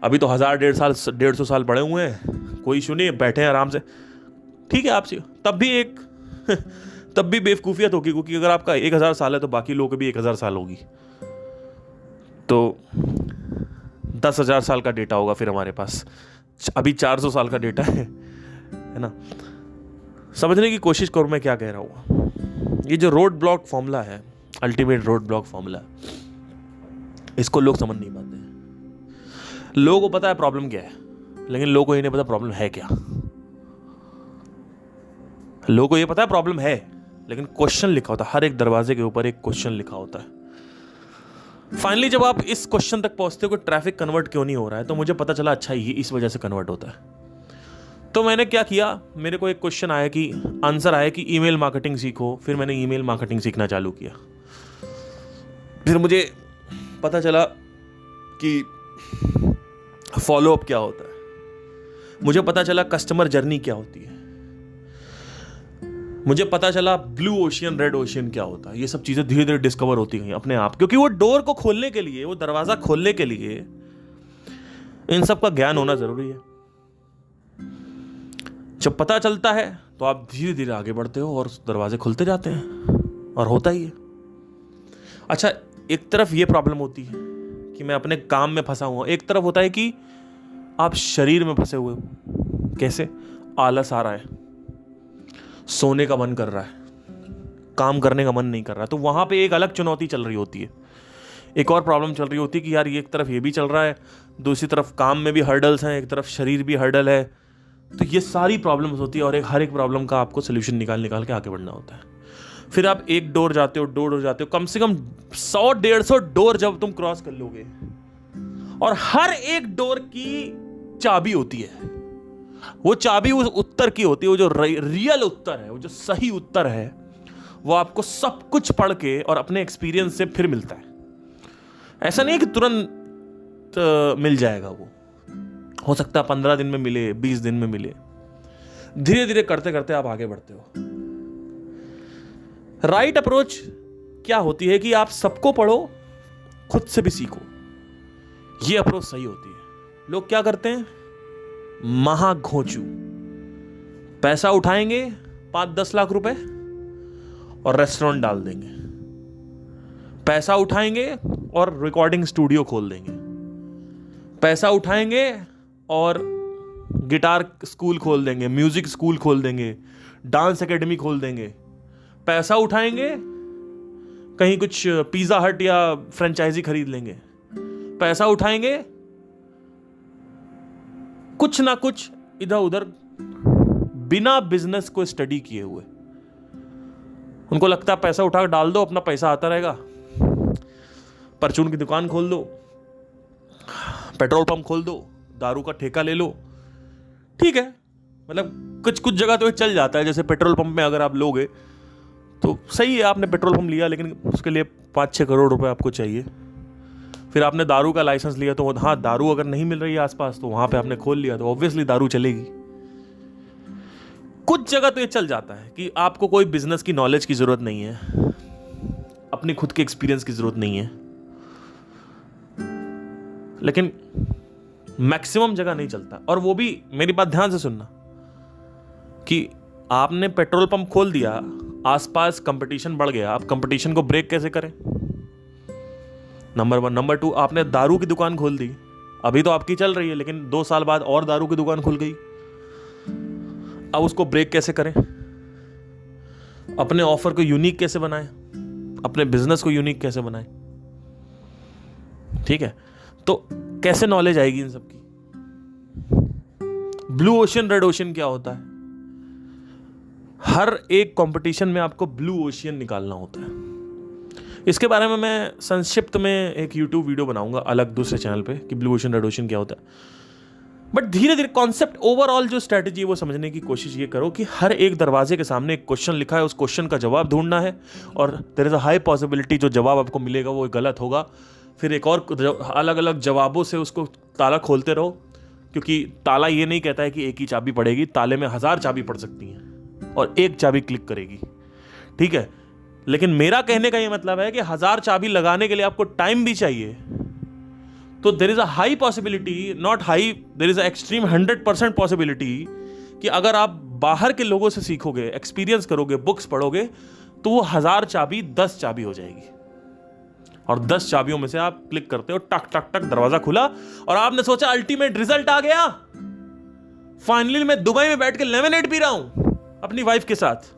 अभी तो 1,500 साल पड़े हुए हैं, कोई इशू नहीं है, बैठे हैं आराम से, ठीक है। आपसे तब भी बेवकूफियत होगी, क्योंकि अगर आपका 1000 साल है तो बाकी लोगों की भी 1000 साल होगी, तो 10,000 साल का डेटा होगा फिर हमारे पास। अभी 400 साल का डेटा है ना? समझने की कोशिश करो मैं क्या कह रहा हूँ। ये जो रोड ब्लॉक फॉर्मूला है, अल्टीमेट रोड ब्लॉक फॉर्मूला, इसको लोग समझ नहीं पाते हैं। लोगों को पता है प्रॉब्लम क्या है, लेकिन लोगों को ये नहीं पता प्रॉब्लम है क्या। लोगों को ये पता है प्रॉब्लम है, लेकिन क्वेश्चन लिखा होता है, हर एक दरवाजे के ऊपर एक क्वेश्चन लिखा होता है। फाइनली जब आप इस क्वेश्चन तक पहुंचते हो कि ट्रैफिक कन्वर्ट क्यों नहीं हो रहा है, तो मुझे पता चला अच्छा ये इस वजह से कन्वर्ट होता है। तो मैंने क्या किया, मेरे को एक क्वेश्चन आया कि आंसर आया कि ईमेल मार्केटिंग सीखो। फिर मैंने ईमेल मार्केटिंग सीखना चालू किया। फिर मुझे पता चला कि फॉलोअप क्या होता है, मुझे पता चला कस्टमर जर्नी क्या होती है, मुझे पता चला ब्लू ओशियन, रेड ओशियन क्या होता है। ये सब चीजें धीरे धीरे डिस्कवर होती गई अपने आप, क्योंकि वो डोर को खोलने के लिए, वो दरवाजा खोलने के लिए इन सब का ज्ञान होना जरूरी है। जब पता चलता है तो आप धीरे धीरे आगे बढ़ते हो और दरवाजे खुलते जाते हैं, और होता ही है। अच्छा, एक तरफ ये प्रॉब्लम होती है कि मैं अपने काम में फंसा हुआ, एक तरफ होता है कि आप शरीर में फंसे हुए हो। कैसे? आलस आ रहा है, सोने का मन कर रहा है, काम करने का मन नहीं कर रहा, तो वहां पे एक अलग चुनौती चल रही होती है। एक और प्रॉब्लम चल रही होती है कि यार एक तरफ ये भी चल रहा है, दूसरी तरफ काम में भी हर्डल्स हैं, एक तरफ शरीर भी हर्डल है। तो ये सारी प्रॉब्लम्स होती है, और हर एक प्रॉब्लम का आपको सोल्यूशन निकाल के आगे बढ़ना होता है। फिर आप एक डोर जाते हो, 2 डोर जाते हो, कम से कम 100-150 डोर जब तुम क्रॉस कर लोगे, और हर एक डोर की चाबी होती है। वो चाबी उस उत्तर की होती है, वो जो रियल उत्तर है, वो जो सही उत्तर है, वो आपको सब कुछ पढ़ के और अपने एक्सपीरियंस से फिर मिलता है। ऐसा नहीं है कि तुरंत मिल जाएगा, वो हो सकता है 15 दिन में मिले, 20 दिन में मिले। धीरे धीरे करते करते आप आगे बढ़ते हो। राइट अप्रोच क्या होती है कि आप सबको पढ़ो, खुद से भी सीखो। ये अप्रोच सही होती है। लोग क्या करते हैं? महाघोंचू पैसा उठाएंगे 5-10 लाख रुपए और रेस्टोरेंट डाल देंगे, पैसा उठाएंगे और रिकॉर्डिंग स्टूडियो खोल देंगे, पैसा उठाएंगे और गिटार स्कूल खोल देंगे, म्यूजिक स्कूल खोल देंगे, डांस एकेडमी खोल देंगे, पैसा उठाएंगे कहीं कुछ पिज्जा हट या फ्रेंचाइजी खरीद लेंगे, पैसा उठाएंगे कुछ ना कुछ इधर उधर बिना बिजनेस को स्टडी किए हुए। उनको लगता है पैसा उठा कर डाल दो, अपना पैसा आता रहेगा। परचून की दुकान खोल दो, पेट्रोल पंप खोल दो, दारू का ठेका ले लो, ठीक है, मतलब कुछ कुछ जगह तो ये चल जाता है। जैसे पेट्रोल पंप में अगर आप लोगे तो सही है, आपने पेट्रोल पंप लिया, लेकिन उसके लिए 5-6 करोड़ रुपए आपको चाहिए। फिर आपने दारू का लाइसेंस लिया, तो हाँ, दारू अगर नहीं मिल रही है आसपास तो वहां पे आपने खोल लिया, तो ऑब्वियसली दारू चलेगी। कुछ जगह तो ये चल जाता है कि आपको कोई बिजनेस की नॉलेज की जरूरत नहीं है, अपनी खुद के एक्सपीरियंस की जरूरत नहीं है, लेकिन मैक्सिमम जगह नहीं चलता। और वो भी, मेरी बात ध्यान से सुनना, कि आपने पेट्रोल पंप खोल दिया, आसपास कंपटीशन बढ़ गया, आप कंपटीशन को ब्रेक कैसे करें? नंबर 1। नंबर 2, आपने दारू की दुकान खोल दी, अभी तो आपकी चल रही है, लेकिन 2 साल बाद और दारू की दुकान खुल गई, अब उसको ब्रेक कैसे करें? अपने ऑफर को यूनिक कैसे बनाएं? अपने बिजनेस को यूनिक कैसे बनाएं? ठीक है, तो कैसे नॉलेज आएगी इन सब की? ब्लू ओशन, रेड ओशन क्या होता है? हर एक कंपटीशन में आपको ब्लू ओशियन निकालना होता है। इसके बारे में मैं संक्षिप्त में एक YouTube वीडियो बनाऊंगा अलग दूसरे चैनल पे, कि ब्लू ओशन, रेड ओशन क्या होता है। बट धीरे धीरे कॉन्सेप्ट, ओवरऑल जो स्ट्रेटेजी है वो समझने की कोशिश ये करो कि हर एक दरवाजे के सामने एक क्वेश्चन लिखा है, उस क्वेश्चन का जवाब ढूंढना है, और there is a high possibility जो जवाब आपको मिलेगा वो गलत होगा। फिर एक और अलग अलग जवाबों से उसको ताला खोलते रहो, क्योंकि ताला ये नहीं कहता है कि एक ही चाबी पड़ेगी, ताले में 1000 चाबी पड़ सकती हैं और एक चाबी क्लिक करेगी, ठीक है। लेकिन मेरा कहने का ये मतलब है कि 1000 चाबी लगाने के लिए आपको टाइम भी चाहिए। तो there is a high possibility, not high, there is a extreme 100% possibility कि अगर आप बाहर के लोगों से सीखोगे, एक्सपीरियंस करोगे, बुक्स पढ़ोगे, तो वो 1000 चाबी 10 चाबी हो जाएगी, और 10 चाबियों में से आप क्लिक करते हो, टक टक टक, दरवाजा खुला, और आपने सोचा अल्टीमेट रिजल्ट आ गया, फाइनली मैं दुबई में बैठ के लेमनेड पी रहा हूं अपनी वाइफ के साथ,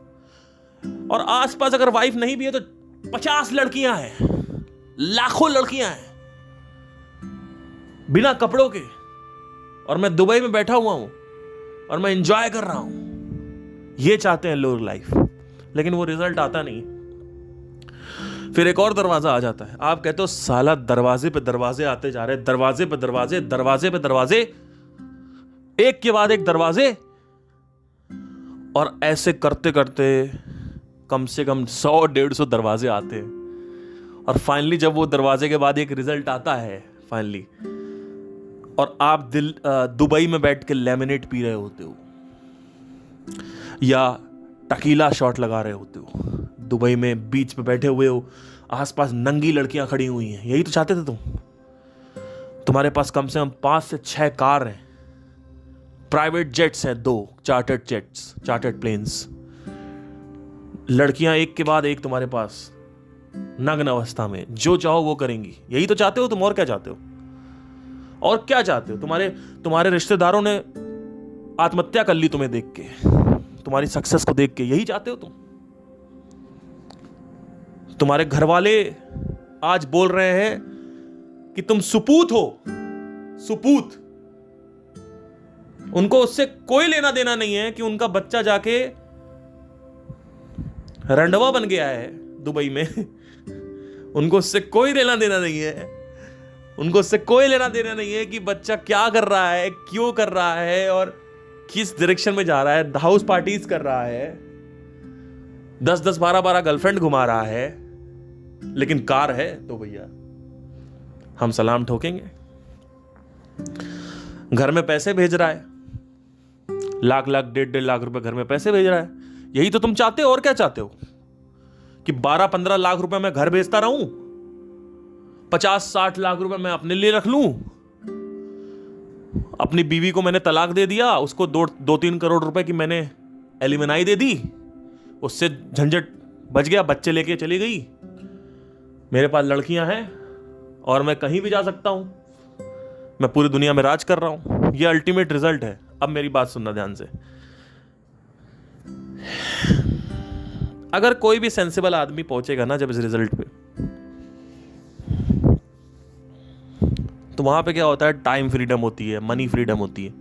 और आसपास अगर वाइफ नहीं भी है तो 50 लड़कियां हैं, लाखों लड़कियां हैं बिना कपड़ों के, और मैं दुबई में बैठा हुआ हूं और मैं एंजॉय कर रहा हूं। ये चाहते हैं लोग लाइफ, लेकिन वो रिजल्ट आता नहीं। फिर एक और दरवाजा आ जाता है, आप कहते हो साला दरवाजे पे दरवाजे आते जा रहे, दरवाजे पे दरवाजे, दरवाजे पे दरवाजे, एक के बाद एक दरवाजे, और ऐसे करते करते कम से कम 100-150 दरवाजे आते हैं। और फाइनली जब वो दरवाजे के बाद एक रिजल्ट आता है फाइनली, और आप दुबई में बैठ के लेमिनेट पी रहे होते हो या टकीला शॉट लगा रहे होते हो, दुबई में बीच पे बैठे हुए हो, आसपास नंगी लड़कियां खड़ी हुई हैं, यही तो चाहते थे तुम। तुम्हारे पास कम से कम 5 से 6 कार हैं, प्राइवेट जेट्स हैं, 2 चार्टर्ड जेट्स, चार्टर्ड प्लेन्स, लड़कियां एक के बाद एक तुम्हारे पास नग्न अवस्था में, जो चाहो वो करेंगी। यही तो चाहते हो तुम, और क्या चाहते हो? और क्या चाहते हो? तुम्हारे रिश्तेदारों ने आत्महत्या कर ली तुम्हें देख के, तुम्हारी सक्सेस को देख के, यही चाहते हो तुम? तुम्हारे घर वाले आज बोल रहे हैं कि तुम सुपूत हो, सुपूत। उनको उससे कोई लेना देना नहीं है कि उनका बच्चा जाके रंडवा बन गया है दुबई में। उनको उससे कोई लेना देना नहीं है, उनको उससे कोई लेना देना नहीं है कि बच्चा क्या कर रहा है, क्यों कर रहा है, और किस डायरेक्शन में जा रहा है, हाउस पार्टीज कर रहा है, 10-10, 12-12 गर्लफ्रेंड घुमा रहा है, लेकिन कार है तो भैया हम सलाम ठोकेंगे। घर में पैसे भेज रहा है, लाख लाख 1.5 लाख रुपए घर में पैसे भेज रहा है, यही तो तुम चाहते हो। और क्या चाहते हो? कि 12-15 लाख रुपए मैं घर भेजता रहूं, 50-60 लाख रुपए मैं अपने लिए रख लूं, अपनी बीवी को मैंने तलाक दे दिया, उसको 2-3 करोड़ रुपए की मैंने एलिमनाई दे दी, उससे झंझट बच गया, बच्चे लेके चली गई, मेरे पास लड़कियां हैं और मैं कहीं भी जा सकता हूं, मैं पूरी दुनिया में राज कर रहा हूं। ये अल्टीमेट रिजल्ट है। अब मेरी बात सुनना ध्यान से। अगर कोई भी सेंसिबल आदमी पहुंचेगा ना जब इस रिजल्ट पे, तो वहां पे क्या होता है, टाइम फ्रीडम होती है, मनी फ्रीडम होती है।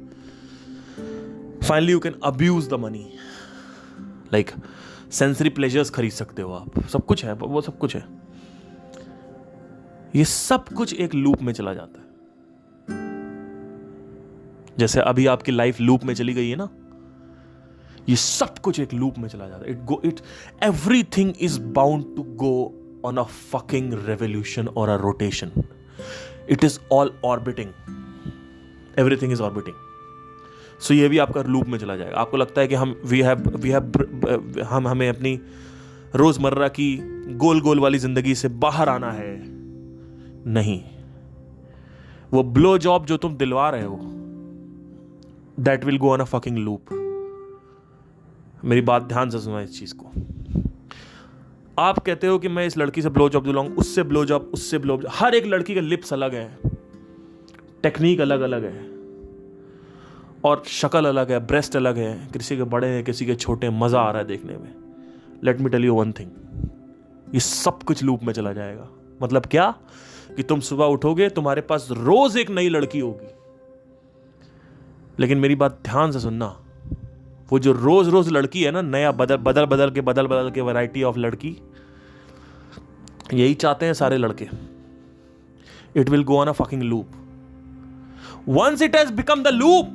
Finally you can abuse the money. Like sensory pleasures खरीद सकते हो आप, सब कुछ है, वो सब कुछ है। ये सब कुछ एक लूप में चला जाता है। जैसे अभी आपकी लाइफ लूप में चली गई है ना, ये सब कुछ एक लूप में चला जाता है। Everything is bound to go on a fucking revolution और a rotation. It is all orbiting, everything is orbiting. So ये भी आपका लूप में चला जाएगा। आपको लगता है कि हमें अपनी रोजमर्रा की गोल गोल वाली जिंदगी से बाहर आना है। नहीं, वो ब्लो जॉब जो तुम दिलवा रहे हो, that will go on a fucking loop. मेरी बात ध्यान से सुना इस चीज को। आप कहते हो कि मैं इस लड़की से ब्लो जॉब दिलाऊंगा, उससे ब्लो जॉब, उससे ब्लो जॉब। हर एक लड़की के लिप्स अलग है, टेक्निक अलग अलग है, और शक्ल अलग है, ब्रेस्ट अलग है, किसी के बड़े हैं, किसी के छोटे। मजा आ रहा है देखने में। Let me tell you one thing, ये सब कुछ लूप में चला जाएगा। मतलब क्या कि तुम सुबह उठोगे, तुम्हारे पास रोज एक नई लड़की होगी। लेकिन मेरी बात ध्यान से सुनना, वो जो रोज रोज लड़की है ना, नया बदल बदल के वैरायटी ऑफ लड़की, यही चाहते हैं सारे लड़के। It will go on a fucking loop. Once it has become the loop,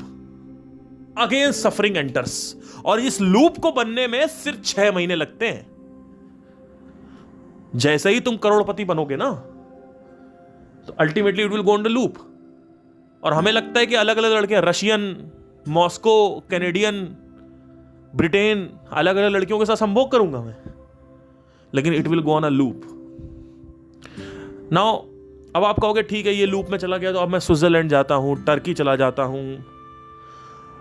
again suffering enters. और इस लूप को बनने में सिर्फ 6 महीने लगते हैं। जैसे ही तुम करोड़पति बनोगे ना, तो ultimately it will go on the loop. और हमें लगता है कि अलग अलग लड़कियां, रशियन, मॉस्को, कैनेडियन, ब्रिटेन, अलग अलग लड़कियों के साथ संभोग करूंगा मैं। लेकिन it will go on a loop. Now अब आप कहोगे ठीक है, ये लूप में चला गया, तो अब मैं स्विट्जरलैंड जाता हूं, टर्की चला जाता हूं,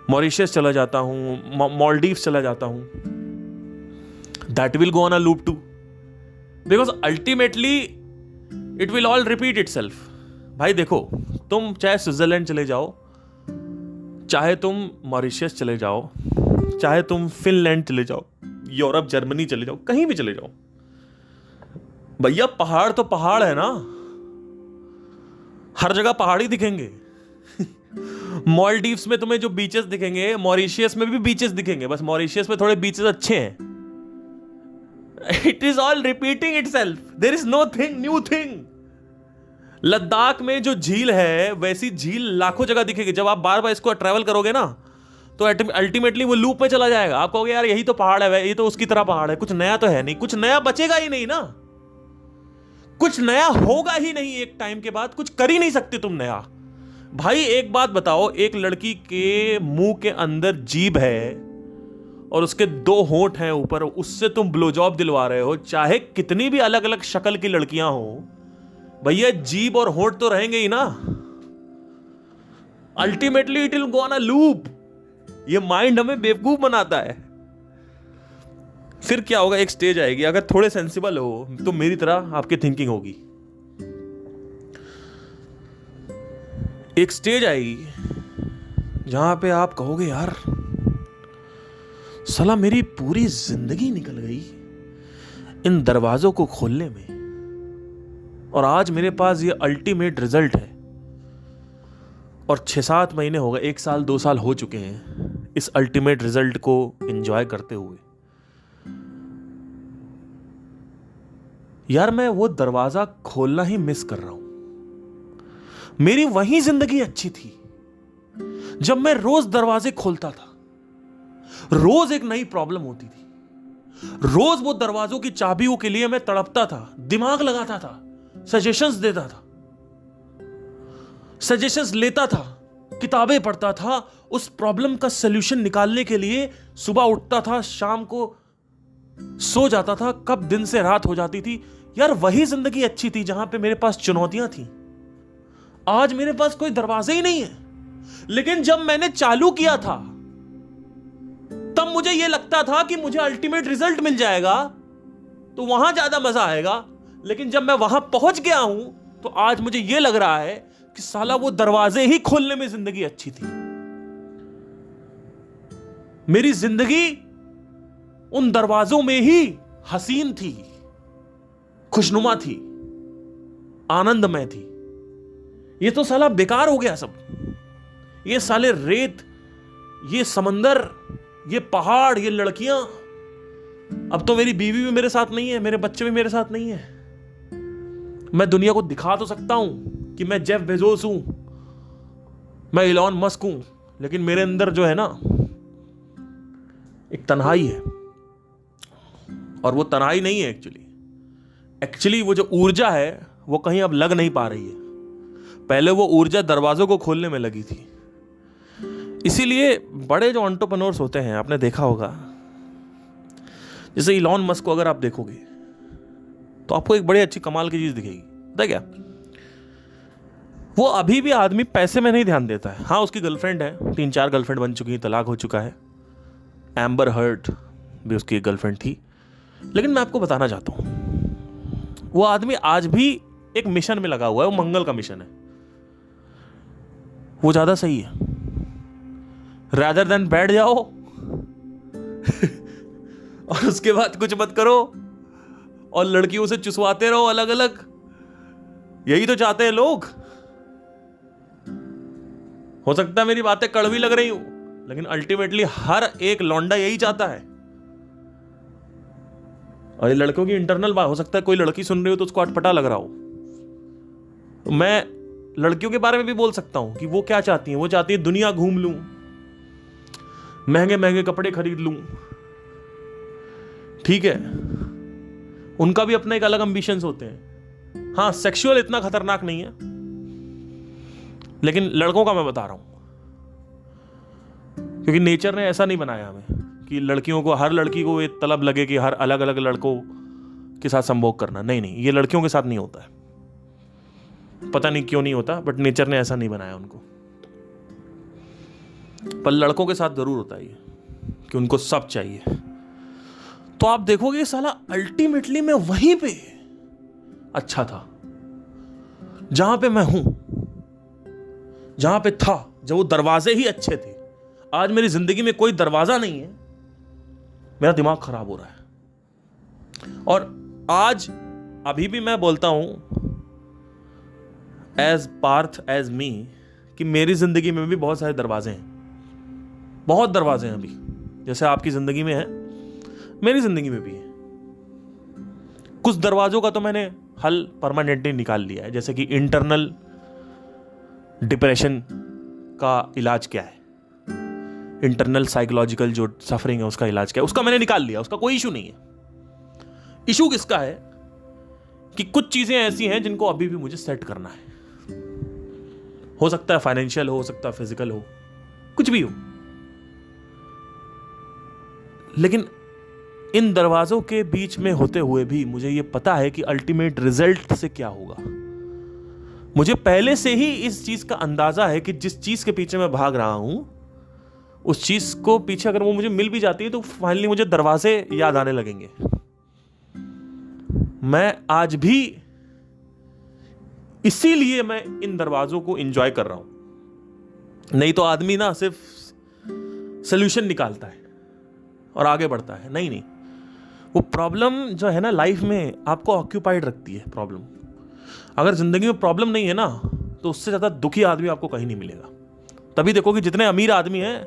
मॉरिशस चला जाता हूं, मालदीव्स चला जाता हूं। That will go on a loop too, because ultimately it will all repeat itself. भाई देखो, तुम चाहे स्विट्जरलैंड चले जाओ, चाहे तुम मॉरिशस चले जाओ, चाहे तुम फिनलैंड चले जाओ, यूरोप, जर्मनी चले जाओ, कहीं भी चले जाओ, भैया पहाड़ तो पहाड़ है ना। हर जगह पहाड़ ही दिखेंगे। मालदीव्स में तुम्हें जो बीचेस दिखेंगे, मॉरिशियस में भी बीचेस दिखेंगे, बस मॉरिशियस में थोड़े बीचेस अच्छे हैं। It is all repeating itself, there is no thing new thing. Ladakh में जो झील है, वैसी झील लाखों जगह दिखेगी। जब आप बार बार इसको ट्रैवल करोगे ना, तो अल्टीमेटली वो लूप में चला जाएगा। आप कहोगे यार यही तो पहाड़ है, ये तो उसकी तरह पहाड़ है, कुछ नया तो है नहीं, कुछ नया बचेगा ही नहीं ना, कुछ नया होगा ही नहीं। एक टाइम के बाद कुछ कर ही नहीं सकते तुम नया। भाई एक बात बताओ, एक लड़की के मुंह के अंदर जीभ है और उसके 2 होंठ हैं ऊपर, उससे तुम ब्लो जॉब दिलवा रहे हो, चाहे कितनी भी अलग अलग शक्ल की लड़कियां हो, भैया जीभ और होंठ तो रहेंगे ही ना। Ultimately it will go on a loop. ये माइंड हमें बेवकूफ बनाता है। फिर क्या होगा, एक स्टेज आएगी, अगर थोड़े सेंसिबल हो तो मेरी तरह आपकी थिंकिंग होगी। एक स्टेज आएगी जहां पे आप कहोगे यार साला मेरी पूरी जिंदगी निकल गई इन दरवाजों को खोलने में, और आज मेरे पास ये अल्टीमेट रिजल्ट है। और 6-7 महीने हो गए, 1 साल 2 साल हो चुके हैं इस अल्टीमेट रिजल्ट को एंजॉय करते हुए। यार मैं वो दरवाजा खोलना ही मिस कर रहा हूं। मेरी वही जिंदगी अच्छी थी जब मैं रोज दरवाजे खोलता था, रोज एक नई प्रॉब्लम होती थी, रोज वो दरवाजों की चाबियों के लिए मैं तड़पता था, दिमाग लगाता था, सजेशंस देता था, सजेशंस लेता था, किताबें पढ़ता था, उस प्रॉब्लम का सलूशन निकालने के लिए सुबह उठता था, शाम को सो जाता था, कब दिन से रात हो जाती थी। यार वही जिंदगी अच्छी थी जहां पे मेरे पास चुनौतियां थी। आज मेरे पास कोई दरवाजे ही नहीं है। लेकिन जब मैंने चालू किया था तब मुझे यह लगता था कि मुझे अल्टीमेट रिजल्ट मिल जाएगा तो वहां ज्यादा मजा आएगा। लेकिन जब मैं वहां पहुंच गया हूं तो आज मुझे यह लग रहा है कि साला वो दरवाजे ही खोलने में जिंदगी अच्छी थी। मेरी जिंदगी उन दरवाजों में ही हसीन थी, खुशनुमा थी, आनंदमय थी। ये तो साला बेकार हो गया सब। ये साले रेत, ये समंदर, ये पहाड़, ये लड़कियां, अब तो मेरी बीवी भी मेरे साथ नहीं है, मेरे बच्चे भी मेरे साथ नहीं है। मैं दुनिया को दिखा तो सकता हूं कि मैं जेफ बेजोस हूं, मैं इलॉन मस्क हूं, लेकिन मेरे अंदर जो है ना एक तन्हाई है। और वो तन्हाई नहीं है एक्चुअली वो जो ऊर्जा है वो कहीं अब लग नहीं पा रही है। पहले वो ऊर्जा दरवाजों को खोलने में लगी थी। इसीलिए बड़े जो एंटरप्रेन्योर्स होते हैं, आपने देखा होगा, जैसे इलॉन मस्क को अगर आप देखोगे तो आपको एक बड़ी अच्छी कमाल की चीज दिखेगी। पता है क्या? वो अभी भी आदमी पैसे में नहीं ध्यान देता है। हाँ, उसकी गर्लफ्रेंड है, 3-4 गर्लफ्रेंड बन चुकी है, तलाक हो चुका है। एम्बर हर्ड भी उसकी एक गर्लफ्रेंड थी। लेकिन मैं आपको बताना चाहता हूं, वो आदमी आज भी एक मिशन में लगा हुआ है। वो मंगल का मिशन है। वो ज्यादा सही है। रादर देन बैठ जाओ और उसके बाद कुछ मत करो और लड़कियों से चुसवाते रहो अलग अलग। यही तो चाहते हैं लोग। हो सकता है मेरी बातें कड़वी लग रही हूं, लेकिन अल्टीमेटली हर एक लौंडा यही चाहता है। और ये लड़कों की इंटरनल बात हो सकता है। कोई लड़की सुन रही हो तो उसको अटपटा लग रहा हो। मैं लड़कियों के बारे में भी बोल सकता हूं कि वो क्या चाहती हैं। वो चाहती है दुनिया घूम लूं, महंगे महंगे कपड़े खरीद लूं। ठीक है, उनका भी अपना एक अलग एम्बिशंस होते हैं। हाँ, सेक्सुअल इतना खतरनाक नहीं है, लेकिन लड़कों का मैं बता रहा हूं, क्योंकि नेचर ने ऐसा नहीं बनाया हमें कि लड़कियों को, हर लड़की को ये तलब लगे कि हर अलग अलग लड़कों के साथ संभोग करना। नहीं, ये लड़कियों के साथ नहीं होता है। पता नहीं क्यों नहीं होता, बट नेचर ने ऐसा नहीं बनाया उनको। पर लड़कों के साथ जरूर होता है ये कि उनको सब चाहिए। तो आप देखोगे साला अल्टीमेटली मैं वहीं पे अच्छा था जहां पे मैं हूं, जहां पे था, जब वो दरवाजे ही अच्छे थे। आज मेरी जिंदगी में कोई दरवाजा नहीं है, मेरा दिमाग खराब हो रहा है। और आज अभी भी मैं बोलता हूं एज पार्थ एज मी कि मेरी जिंदगी में भी बहुत सारे दरवाजे हैं, बहुत दरवाजे हैं अभी। जैसे आपकी जिंदगी में है, मेरी जिंदगी में भी है। कुछ दरवाजों का तो मैंने हल परमानेंटली निकाल लिया है, जैसे कि इंटरनल डिप्रेशन का इलाज क्या है, इंटरनल साइकोलॉजिकल जो सफरिंग है उसका इलाज क्या है, उसका मैंने निकाल लिया। उसका कोई इशू नहीं है। इशू किसका है कि कुछ चीजें ऐसी हैं जिनको अभी भी मुझे सेट करना है। हो सकता है फाइनेंशियल हो सकता है फिजिकल हो, कुछ भी हो। लेकिन इन दरवाजों के बीच में होते हुए भी मुझे यह पता है कि अल्टीमेट रिजल्ट से क्या होगा। मुझे पहले से ही इस चीज का अंदाजा है कि जिस चीज के पीछे मैं भाग रहा हूं, उस चीज को पीछे अगर वो मुझे मिल भी जाती है तो फाइनली मुझे दरवाजे याद आने लगेंगे। मैं आज भी इसीलिए मैं इन दरवाजों को एंजॉय कर रहा हूं। नहीं तो आदमी ना सिर्फ सॉल्यूशन निकालता है और आगे बढ़ता है। नहीं, वो प्रॉब्लम जो है ना लाइफ में आपको ऑक्यूपाइड रखती है। प्रॉब्लम, अगर जिंदगी में प्रॉब्लम नहीं है ना, तो उससे ज्यादा दुखी आदमी आपको कहीं नहीं मिलेगा। तभी देखो कि जितने अमीर आदमी हैं,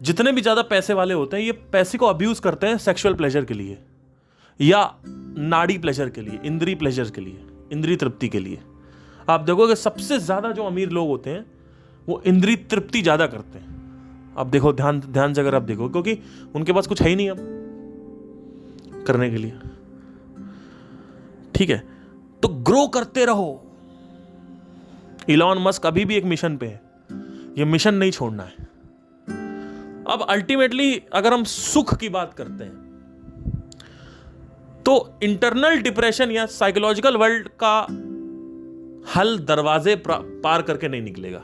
जितने भी ज्यादा पैसे वाले होते हैं, ये पैसे को अब्यूज करते हैं सेक्सुअल प्लेजर के लिए या नाड़ी प्लेजर के लिए, इंद्रिय प्लेजर के लिए, इंद्रिय तृप्ति के लिए। आप देखोगे सबसे ज्यादा जो अमीर लोग होते हैं वो इंद्रिय तृप्ति ज्यादा करते हैं। आप देखो, ध्यान से अगर आप देखो, क्योंकि उनके पास कुछ है ही नहीं अब करने के लिए। ठीक है, तो ग्रो करते रहो। इलॉन मस्क अभी भी एक मिशन पे है, ये मिशन नहीं छोड़ना है। अब अल्टीमेटली अगर हम सुख की बात करते हैं तो इंटरनल डिप्रेशन या साइकोलॉजिकल वर्ल्ड का हल दरवाजे पार करके नहीं निकलेगा।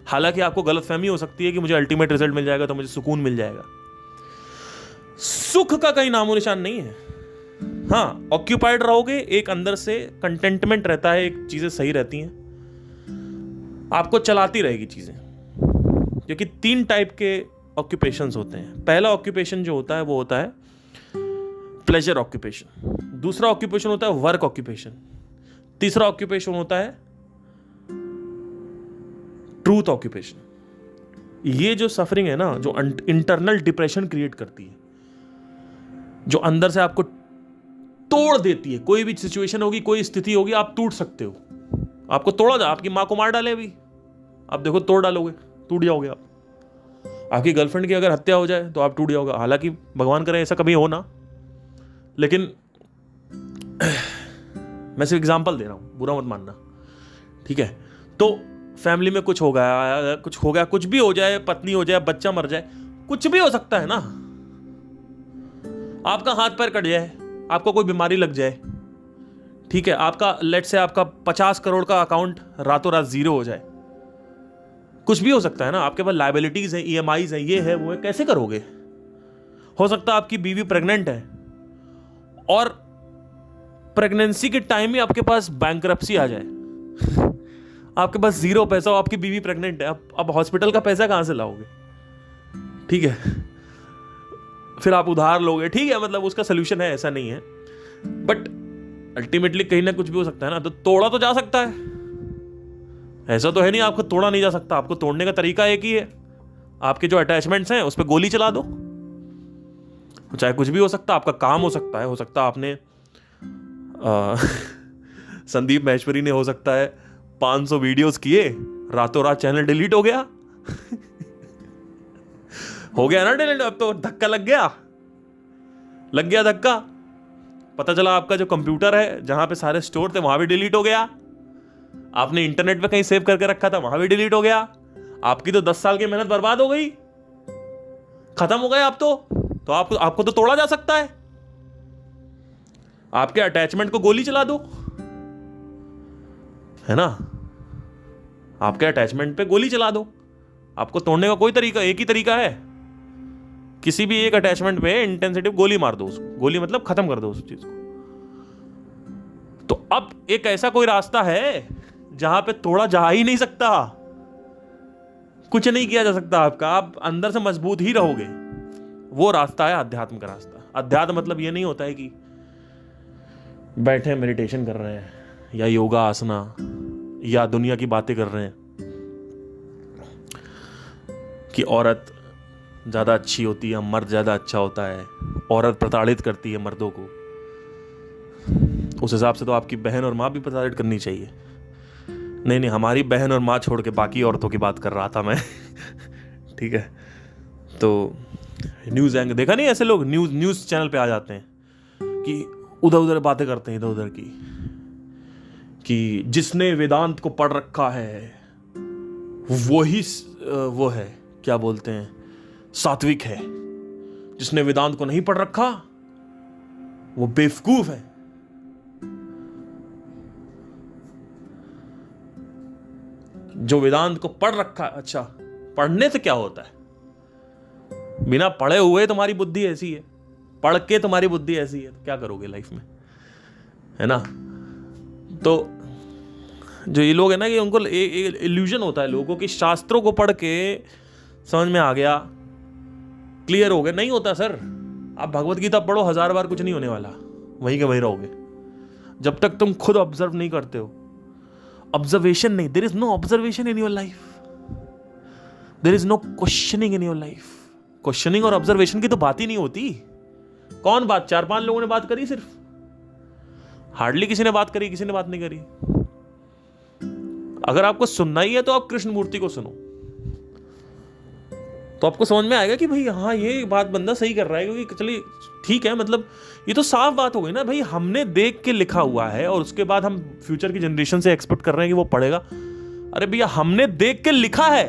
हालांकि आपको गलतफहमी हो सकती है कि मुझे अल्टीमेट रिजल्ट मिल जाएगा तो मुझे सुकून मिल जाएगा। सुख का कहीं नामो निशान नहीं है। हाँ, ऑक्यूपाइड रहोगे, एक अंदर से कंटेंटमेंट रहता है, एक चीजें सही रहती हैं, आपको चलाती रहेगी चीजें। क्योंकि 3 टाइप के ऑक्यूपेशंस होते हैं। पहला ऑक्यूपेशन जो होता है वो होता है प्लेजर ऑक्यूपेशन, दूसरा ऑक्यूपेशन होता है वर्क ऑक्यूपेशन, तीसरा ऑक्यूपेशन होता है ट्रूथ ऑक्यूपेशन। ये जो सफरिंग है ना, जो इंटरनल डिप्रेशन क्रिएट करती है, जो अंदर से आपको तोड़ देती है। कोई भी सिचुएशन होगी, कोई स्थिति होगी, आप टूट सकते हो। आपको तोड़ा जा, आपकी माँ को मार डाले अभी, आप देखो तोड़ डालोगे, टूट जाओगे आप। आपकी गर्लफ्रेंड की अगर हत्या हो जाए तो आप टूट जाओगे। हालांकि भगवान करे ऐसा कभी हो ना, लेकिन मैं सिर्फ एग्जांपल दे रहा हूं, बुरा मत मानना, ठीक है। तो फैमिली में कुछ हो गया, कुछ भी हो जाए, पत्नी हो जाए, बच्चा मर जाए, कुछ भी हो सकता है ना। आपका हाथ पैर कट जाए, आपको कोई बीमारी लग जाए, ठीक है, आपका लेट से आपका 50 करोड़ का अकाउंट रातों रात जीरो हो जाए, कुछ भी हो सकता है ना। आपके पास लायबिलिटीज है, EMIs है, ये है वो है, कैसे करोगे। हो सकता है आपकी बीवी प्रेग्नेंट है और प्रेगनेंसी के टाइम ही आपके पास बैंकरप्सी आ जाए, आपके पास जीरो पैसा हो, आपकी बीवी प्रेग्नेंट है, अब हॉस्पिटल का पैसा कहां से लाओगे, ठीक है। फिर आप उधार लोगे, ठीक है, मतलब उसका सोल्यूशन है, ऐसा नहीं है, बट अल्टीमेटली कहीं ना कुछ भी हो सकता है ना। तो तोड़ा तो जा सकता है, ऐसा तो है नहीं आपको तोड़ा नहीं जा सकता। आपको तोड़ने का तरीका एक ही है, आपके जो अटैचमेंट्स हैं उस पर गोली चला दो। चाहे कुछ भी हो सकता है, आपका काम हो सकता है आपने संदीप महेश्वरी ने हो सकता है 500 वीडियोस किए, रातों रात चैनल डिलीट हो गया। हो गया ना डिलीट, अब तो धक्का लग गया धक्का। पता चला आपका जो कंप्यूटर है जहां पे सारे स्टोर थे वहां भी डिलीट हो गया, आपने इंटरनेट पे कहीं सेव करके रखा था वहां भी डिलीट हो गया, आपकी तो 10 साल की मेहनत बर्बाद हो गई, खत्म हो गए आप तो आपको तो तोड़ा जा सकता है। आपके अटैचमेंट को गोली चला दो, है ना, आपके अटैचमेंट पे गोली चला दो। आपको तोड़ने का कोई तरीका, एक ही तरीका है, किसी भी एक अटैचमेंट पे इंटेंसिटी गोली मार दो उसको, गोली मतलब खत्म कर दो उस चीज को। तो अब एक ऐसा कोई रास्ता है जहां पे तोड़ा जा ही नहीं सकता, कुछ नहीं किया जा सकता आपका, आप अंदर से मजबूत ही रहोगे। वो रास्ता है अध्यात्म का रास्ता। अध्यात्म मतलब ये नहीं होता है कि बैठे मेडिटेशन कर रहे हैं या योगा आसना या दुनिया की बातें कर रहे हैं कि औरत ज्यादा अच्छी होती है, मर्द ज्यादा अच्छा होता है, औरत प्रताड़ित करती है मर्दों को। उस हिसाब से तो आपकी बहन और माँ भी प्रताड़ित करनी चाहिए। नहीं, हमारी बहन और माँ छोड़ के बाकी औरतों की बात कर रहा था मैं। ठीक है, तो न्यूज़ एंकर देखा नहीं, ऐसे लोग न्यूज़ चैनल पे आ जाते हैं कि उधर उधर बातें करते हैं, इधर उधर की, कि जिसने वेदांत को पढ़ रखा है वही वो है, क्या बोलते हैं, सात्विक है। जिसने वेदांत को नहीं पढ़ रखा वो बेवकूफ है। जो वेदांत को पढ़ रखा, अच्छा पढ़ने से क्या होता है, बिना पढ़े हुए तुम्हारी बुद्धि ऐसी है, पढ़ के तुम्हारी बुद्धि ऐसी है, तो क्या करोगे लाइफ में, है ना। तो जो ये लोग है ना कि उनको इल्यूजन होता है लोगों की, शास्त्रों को पढ़ के समझ में आ गया, क्लियर हो गया। नहीं होता सर, आप भगवत गीता पढ़ो 1000 बार, कुछ नहीं होने वाला, वहीं के वहीं रहोगे जब तक तुम खुद ऑब्जर्व नहीं करते हो। ऑब्जर्वेशन नहीं, there is no observation in your life, there is no questioning in your life. Questioning और ऑब्जर्वेशन की तो बात ही नहीं होती। कौन बात, 4-5 लोगों ने बात करी, सिर्फ हार्डली किसी ने बात करी, किसी ने बात नहीं करी। अगर आपको सुनना ही है तो आप कृष्ण मूर्ति को सुनो, तो आपको समझ में आएगा कि भाई हाँ ये बात बंदा सही कर रहा है, क्योंकि चलिए ठीक है, मतलब ये तो साफ बात हो गई ना भाई, हमने देख के लिखा हुआ है और उसके बाद हम फ्यूचर की जनरेशन से एक्सपेक्ट कर रहे हैं कि वो पढ़ेगा। अरे भैया हमने देख के लिखा है,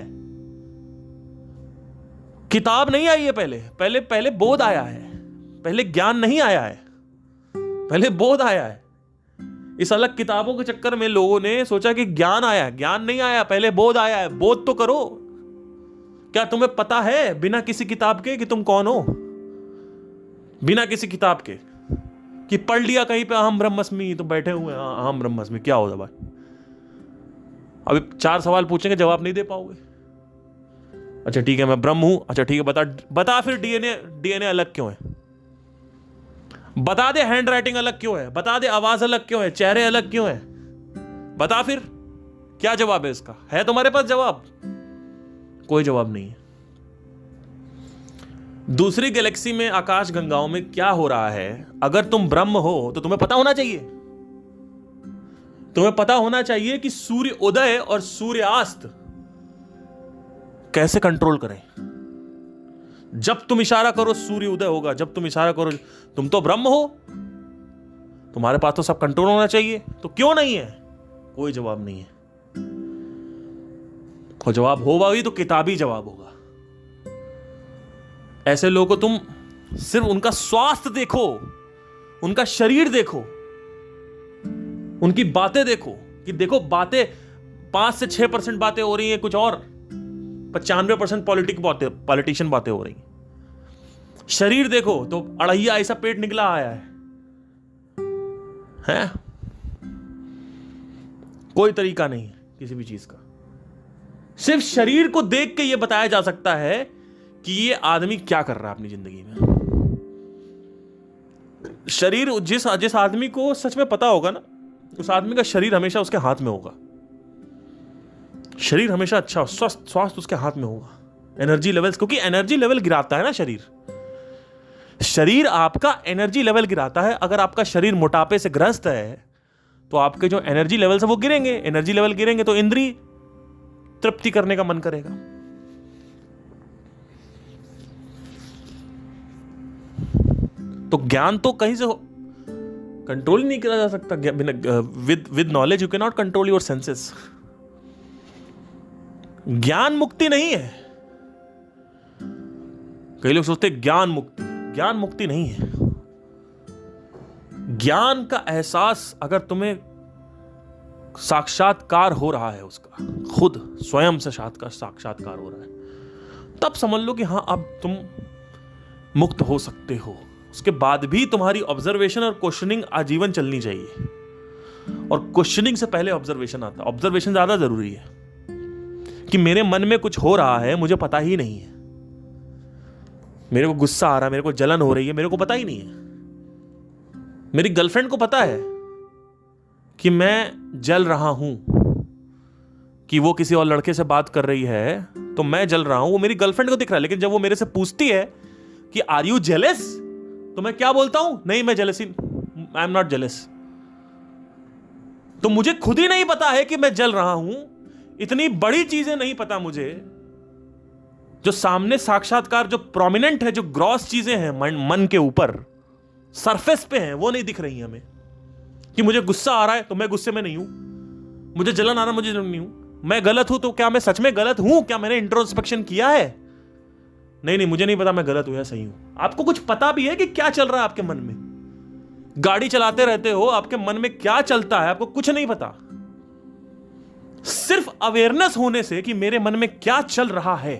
किताब नहीं आई है, पहले बोध आया है, पहले ज्ञान नहीं आया है, पहले बोध आया है। इस अलग किताबों के चक्कर में लोगों ने सोचा कि ज्ञान आया है, ज्ञान नहीं आया, पहले बोध आया है। बोध तो करो, क्या तुम्हें पता है बिना किसी किताब के कि तुम कौन हो, बिना किसी किताब के, कि पढ़ लिया कहीं पे अहम ब्रह्मस्मि तो बैठे हुए हैं, अहम ब्रह्मस्मि क्या होता भाई। अभी 4 सवाल पूछेंगे, जवाब नहीं दे पाओगे। अच्छा ठीक है मैं ब्रह्म हूं, अच्छा ठीक है बता फिर डीएनए अलग क्यों है, बता दे हैंड राइटिंग अलग क्यों है, बता दे आवाज अलग क्यों है, चेहरे अलग क्यों है, बता फिर क्या जवाब है इसका। है तुम्हारे पास जवाब? कोई जवाब नहीं है। दूसरी गैलेक्सी में आकाश गंगाओं में क्या हो रहा है, अगर तुम ब्रह्म हो तो तुम्हें पता होना चाहिए। तुम्हें पता होना चाहिए कि सूर्य उदय और सूर्यास्त कैसे कंट्रोल करें। जब तुम इशारा करो सूर्य उदय होगा, जब तुम इशारा करो, तुम तो ब्रह्म हो, तुम्हारे पास तो सब कंट्रोल होना चाहिए, तो क्यों नहीं है? कोई जवाब नहीं है। और जवाब होगा भी तो किताबी जवाब होगा। ऐसे लोगों को तुम सिर्फ उनका स्वास्थ्य देखो, उनका शरीर देखो, उनकी बातें देखो कि देखो बातें 5 से 6% बातें हो रही हैं कुछ और, 95% पॉलिटिशियन बातें हो रही हैं। शरीर देखो तो अड़हिया ऐसा पेट निकला आया है? कोई तरीका नहीं है किसी भी चीज का। सिर्फ शरीर को देख के यह बताया जा सकता है कि ये आदमी क्या कर रहा है अपनी जिंदगी में। शरीर, जिस आदमी को सच में पता होगा ना, उस आदमी का शरीर हमेशा उसके हाथ में होगा। शरीर हमेशा अच्छा, स्वास्थ्य उसके हाथ में होगा। एनर्जी लेवल्स, क्योंकि एनर्जी लेवल गिराता है ना शरीर आपका एनर्जी लेवल गिराता है। अगर आपका शरीर मोटापे से ग्रस्त है तो आपके जो एनर्जी लेवल्स है वो गिरेंगे। एनर्जी लेवल गिरेंगे तो इंद्रिय तृप्ति करने का मन करेगा। तो ज्ञान तो कहीं से कंट्रोल नहीं किया जा सकता। With knowledge you can not control your senses. ज्ञान मुक्ति नहीं है। कई लोग सोचते हैं ज्ञान मुक्ति नहीं है। ज्ञान का एहसास अगर तुम्हें साक्षात्कार हो रहा है, उसका खुद स्वयं से साक्षात्कार हो रहा है, तब समझ लो कि हां अब तुम मुक्त हो सकते हो। उसके बाद भी तुम्हारी ऑब्जर्वेशन और क्वेश्चनिंग आजीवन चलनी चाहिए। और क्वेश्चनिंग से पहले ऑब्जर्वेशन आता है। ऑब्जर्वेशन ज्यादा जरूरी है कि मेरे मन में कुछ हो रहा है, मुझे पता ही नहीं है। मेरे को गुस्सा आ रहा है, मेरे को जलन हो रही है, मेरे को पता ही नहीं है। मेरी गर्लफ्रेंड को पता है कि मैं जल रहा हूं, कि वो किसी और लड़के से बात कर रही है तो मैं जल रहा हूं, वो मेरी गर्लफ्रेंड को दिख रहा है। लेकिन जब वो मेरे से पूछती है कि आर यू जेलस, तो मैं क्या बोलता हूं? नहीं, मैं jealousy, I am not jealous. तो मुझे खुद ही नहीं पता है कि मैं जल रहा हूं। इतनी बड़ी चीजें नहीं पता मुझे, जो सामने साक्षात्कार, जो प्रोमिनेंट है, जो ग्रॉस चीजें हैं मन के ऊपर सरफेस पे हैं, वो नहीं दिख रही हमें। कि मुझे गुस्सा आ रहा है तो मैं गुस्से में नहीं हूं, मुझे जलन आ रहा है मुझे जलन नहीं हूं, मैं गलत हूं तो क्या मैं सच में गलत हूं? क्या मैंने इंट्रोस्पेक्शन किया है? नहीं, मुझे नहीं पता मैं गलत हूं या सही हूं। आपको कुछ पता भी है कि क्या चल रहा है आपके मन में? गाड़ी चलाते रहते हो, आपके मन में क्या चलता है आपको कुछ नहीं पता। सिर्फ अवेयरनेस होने से कि मेरे मन में क्या चल रहा है,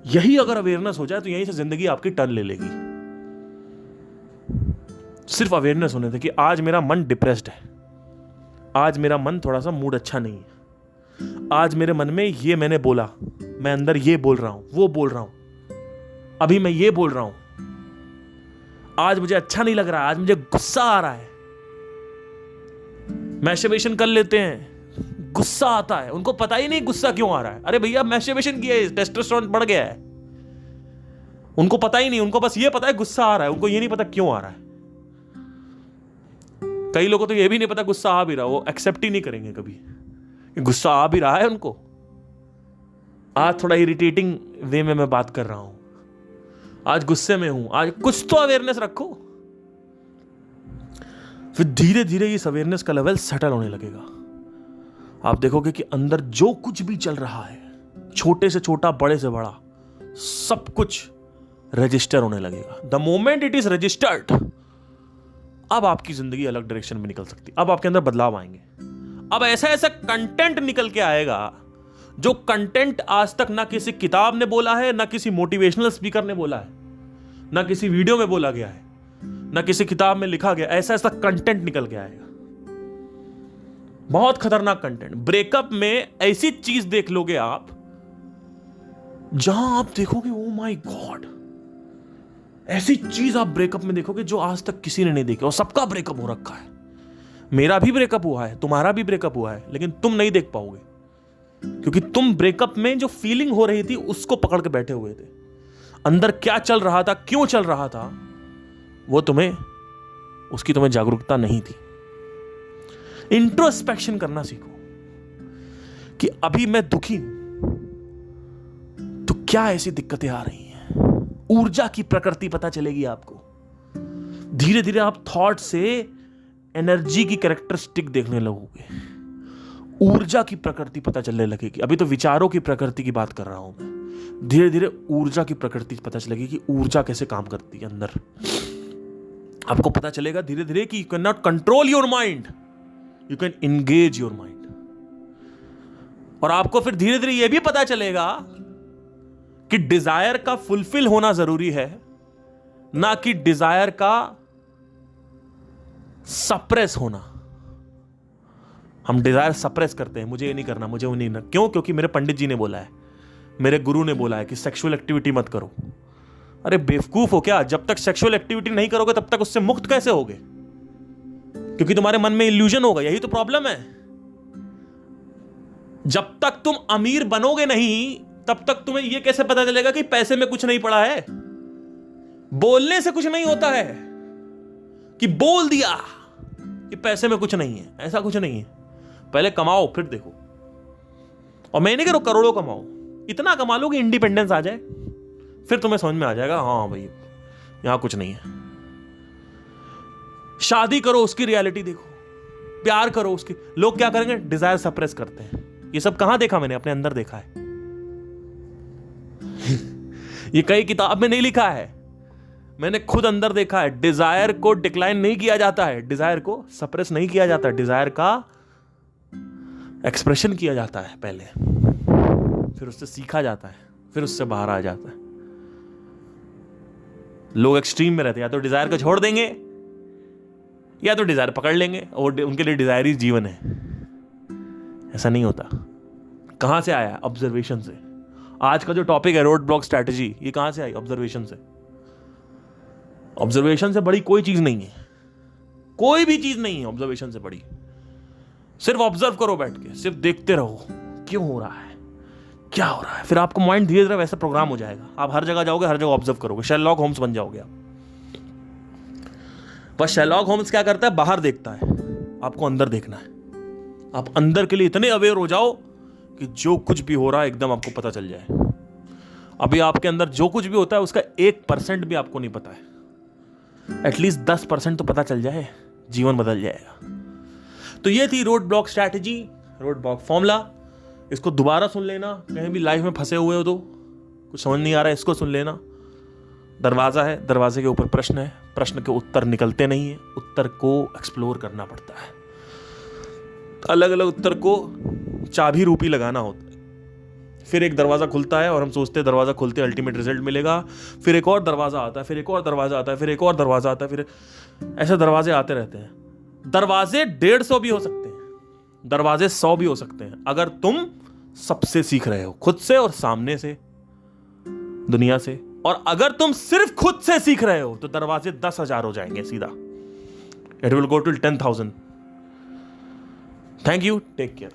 यही अगर अवेयरनेस हो जाए तो यहीं से जिंदगी आपकी टर्न ले लेगी। सिर्फ अवेयरनेस होने से कि आज मेरा मन डिप्रेस्ड है, आज मेरा मन थोड़ा सा मूड अच्छा नहीं है, आज मेरे मन में ये मैंने बोला, मैं अंदर ये बोल रहा हूं, वो बोल रहा हूं, अभी मैं ये बोल रहा हूं, आज मुझे अच्छा नहीं लग रहा है, आज मुझे गुस्सा आ रहा है। मैस्टरबेशन कर लेते हैं, गुस्सा आता है, उनको पता ही नहीं गुस्सा क्यों आ रहा है। अरे भैया मैस्टरबेशन किया है, टेस्टोस्टेरोन बढ़ गया है। उनको पता ही नहीं, उनको बस ये पता है गुस्सा आ रहा है, उनको ये नहीं पता क्यों आ रहा है। कई लोगों को तो ये भी नहीं पता गुस्सा आ भी रहा, वो एक्सेप्ट ही नहीं करेंगे कभी गुस्सा आ भी रहा है उनको। आज थोड़ा इरिटेटिंग वे में मैं बात कर रहा हूं, आज गुस्से में हूं, आज कुछ तो अवेयरनेस रखो। फिर धीरे धीरे इस अवेयरनेस का लेवल सेटल होने लगेगा। आप देखोगे कि अंदर जो कुछ भी चल रहा है, छोटे से छोटा, बड़े से बड़ा, सब कुछ रजिस्टर होने लगेगा। The moment it is registered, अब आपकी जिंदगी अलग डायरेक्शन में निकल सकती है। अब आपके अंदर बदलाव आएंगे। अब ऐसा ऐसा कंटेंट निकल के आएगा जो कंटेंट आज तक ना किसी किताब ने बोला है, ना किसी मोटिवेशनल स्पीकर ने बोला है, ना किसी वीडियो में बोला गया है, ना किसी किताब में लिखा गया। ऐसा ऐसा कंटेंट निकल के आएगा, बहुत खतरनाक कंटेंट। ब्रेकअप में ऐसी चीज देख लोगे आप जहां आप देखोगे ओ माय गॉड, ऐसी चीज आप ब्रेकअप में देखोगे जो आज तक किसी ने नहीं देखी। और सबका ब्रेकअप हो रखा है, मेरा भी ब्रेकअप हुआ है, तुम्हारा भी ब्रेकअप हुआ है, लेकिन तुम नहीं देख पाओगे क्योंकि तुम ब्रेकअप में जो फीलिंग हो रही थी उसको पकड़ के बैठे हुए थे। अंदर क्या चल रहा था, क्यों चल रहा था, वो उसकी तुम्हें जागरूकता नहीं थी। इंट्रोस्पेक्शन करना सीखो कि अभी मैं दुखी हूं तो क्या ऐसी दिक्कतें आ रही हैं। ऊर्जा की प्रकृति पता चलेगी आपको। धीरे धीरे आप थॉट से एनर्जी की कैरेक्टरिस्टिक देखने लगोगे, ऊर्जा की प्रकृति पता चलने लगेगी। अभी तो विचारों की प्रकृति की बात कर रहा हूं मैं। धीरे धीरे ऊर्जा की प्रकृति पता चलेगी कि ऊर्जा कैसे काम करती है अंदर। आपको पता चलेगा धीरे धीरे कि you can not control your mind, you can engage your mind. और आपको फिर धीरे धीरे यह भी पता चलेगा कि डिजायर का फुलफिल होना जरूरी है, ना कि डिजायर का सप्रेस होना। हम डिजायर सप्रेस करते हैं, मुझे ये नहीं करना, मुझे वो नहीं करना। क्यों? क्योंकि मेरे पंडित जी ने बोला है, मेरे गुरु ने बोला है कि सेक्सुअल एक्टिविटी मत करो। अरे बेवकूफ हो क्या? जब तक सेक्सुअल एक्टिविटी नहीं करोगे तब तक उससे मुक्त कैसे होगे? क्योंकि तुम्हारे मन में इल्यूजन होगा। यही तो प्रॉब्लम है। जब तक तुम अमीर बनोगे नहीं तब तक तुम्हें यह कैसे पता चलेगा कि पैसे में कुछ नहीं पड़ा है। बोलने से कुछ नहीं होता है कि बोल दिया कि पैसे में कुछ नहीं है, ऐसा कुछ नहीं है। पहले कमाओ फिर देखो। और मैं नहीं कह रहा करोड़ों कमाओ, इतना कमा लो कि इंडिपेंडेंस आ जाए, फिर तुम्हें समझ में आ जाएगा हाँ भाई यहां कुछ नहीं है। शादी करो, उसकी रियलिटी देखो। प्यार करो उसकी। लोग क्या करेंगे? डिजायर सप्रेस करते हैं। ये सब कहां देखा मैंने? अपने अंदर देखा है। ये कई किताब में नहीं लिखा है, मैंने खुद अंदर देखा है। डिजायर को डिक्लाइन नहीं किया जाता है, डिजायर को सप्रेस नहीं किया जाता, डिजायर का एक्सप्रेशन किया जाता है पहले, फिर उससे सीखा जाता है, फिर उससे बाहर आ जाता है। लोग एक्सट्रीम में रहते हैं, या तो डिजायर को छोड़ देंगे या तो डिजायर पकड़ लेंगे और उनके लिए डिजायर ही जीवन है। ऐसा नहीं होता। कहां से आया? ऑब्जर्वेशन से। आज का जो टॉपिक है रोड ब्लॉक स्ट्रैटेजी, ये कहां से आई? ऑब्जर्वेशन से। ऑब्जर्वेशन से बड़ी कोई चीज नहीं है, कोई भी चीज नहीं है ऑब्जर्वेशन से बड़ी। सिर्फ ऑब्जर्व करो बैठ के, सिर्फ देखते रहो क्यों हो रहा है, क्या हो रहा है। फिर आपको माइंड धीरे धीरे वैसा प्रोग्राम हो जाएगा। आप हर जगह जाओगे, हर जगह ऑब्जर्व करोगे, शेरलॉक होम्स बन जाओगे आप। बस शेरलॉक होम्स क्या करता है? बाहर देखता है, आपको अंदर देखना है। आप अंदर के लिए इतने अवेयर हो जाओ कि जो कुछ भी हो रहा है एकदम आपको पता चल जाए। अभी आपके अंदर जो कुछ भी होता है उसका 1% भी आपको नहीं पता है, एटलीस्ट 10% तो पता चल जाए, जीवन बदल जाएगा। तो ये थी road block strategy, road block formula. इसको दोबारा सुन लेना, कहीं भी लाइफ में फंसे हुए हो तो कुछ समझ नहीं आ रहा है, इसको सुन लेना। दरवाजा है, दरवाजे के ऊपर प्रश्न है, प्रश्न के उत्तर निकलते नहीं है, उत्तर को एक्सप्लोर करना पड़ता है। अलग अलग उत्तर को चाबी रूपी लगाना होता है। फिर एक दरवाजा खुलता है और हम सोचते हैं दरवाजा खुलते अल्टीमेट रिजल्ट मिलेगा। फिर एक और दरवाजा आता है, फिर एक और दरवाजा आता है, फिर एक और दरवाजा आता है, फिर ऐसे दरवाजे आते रहते हैं। दरवाजे 150 भी हो सकते हैं, दरवाजे 100 भी हो सकते हैं, अगर तुम सबसे सीख रहे हो, खुद से और सामने से, दुनिया से। और अगर तुम सिर्फ खुद से सीख रहे हो तो दरवाजे 10,000 हो जाएंगे सीधा। It will go to 10,000। Thank you, take care.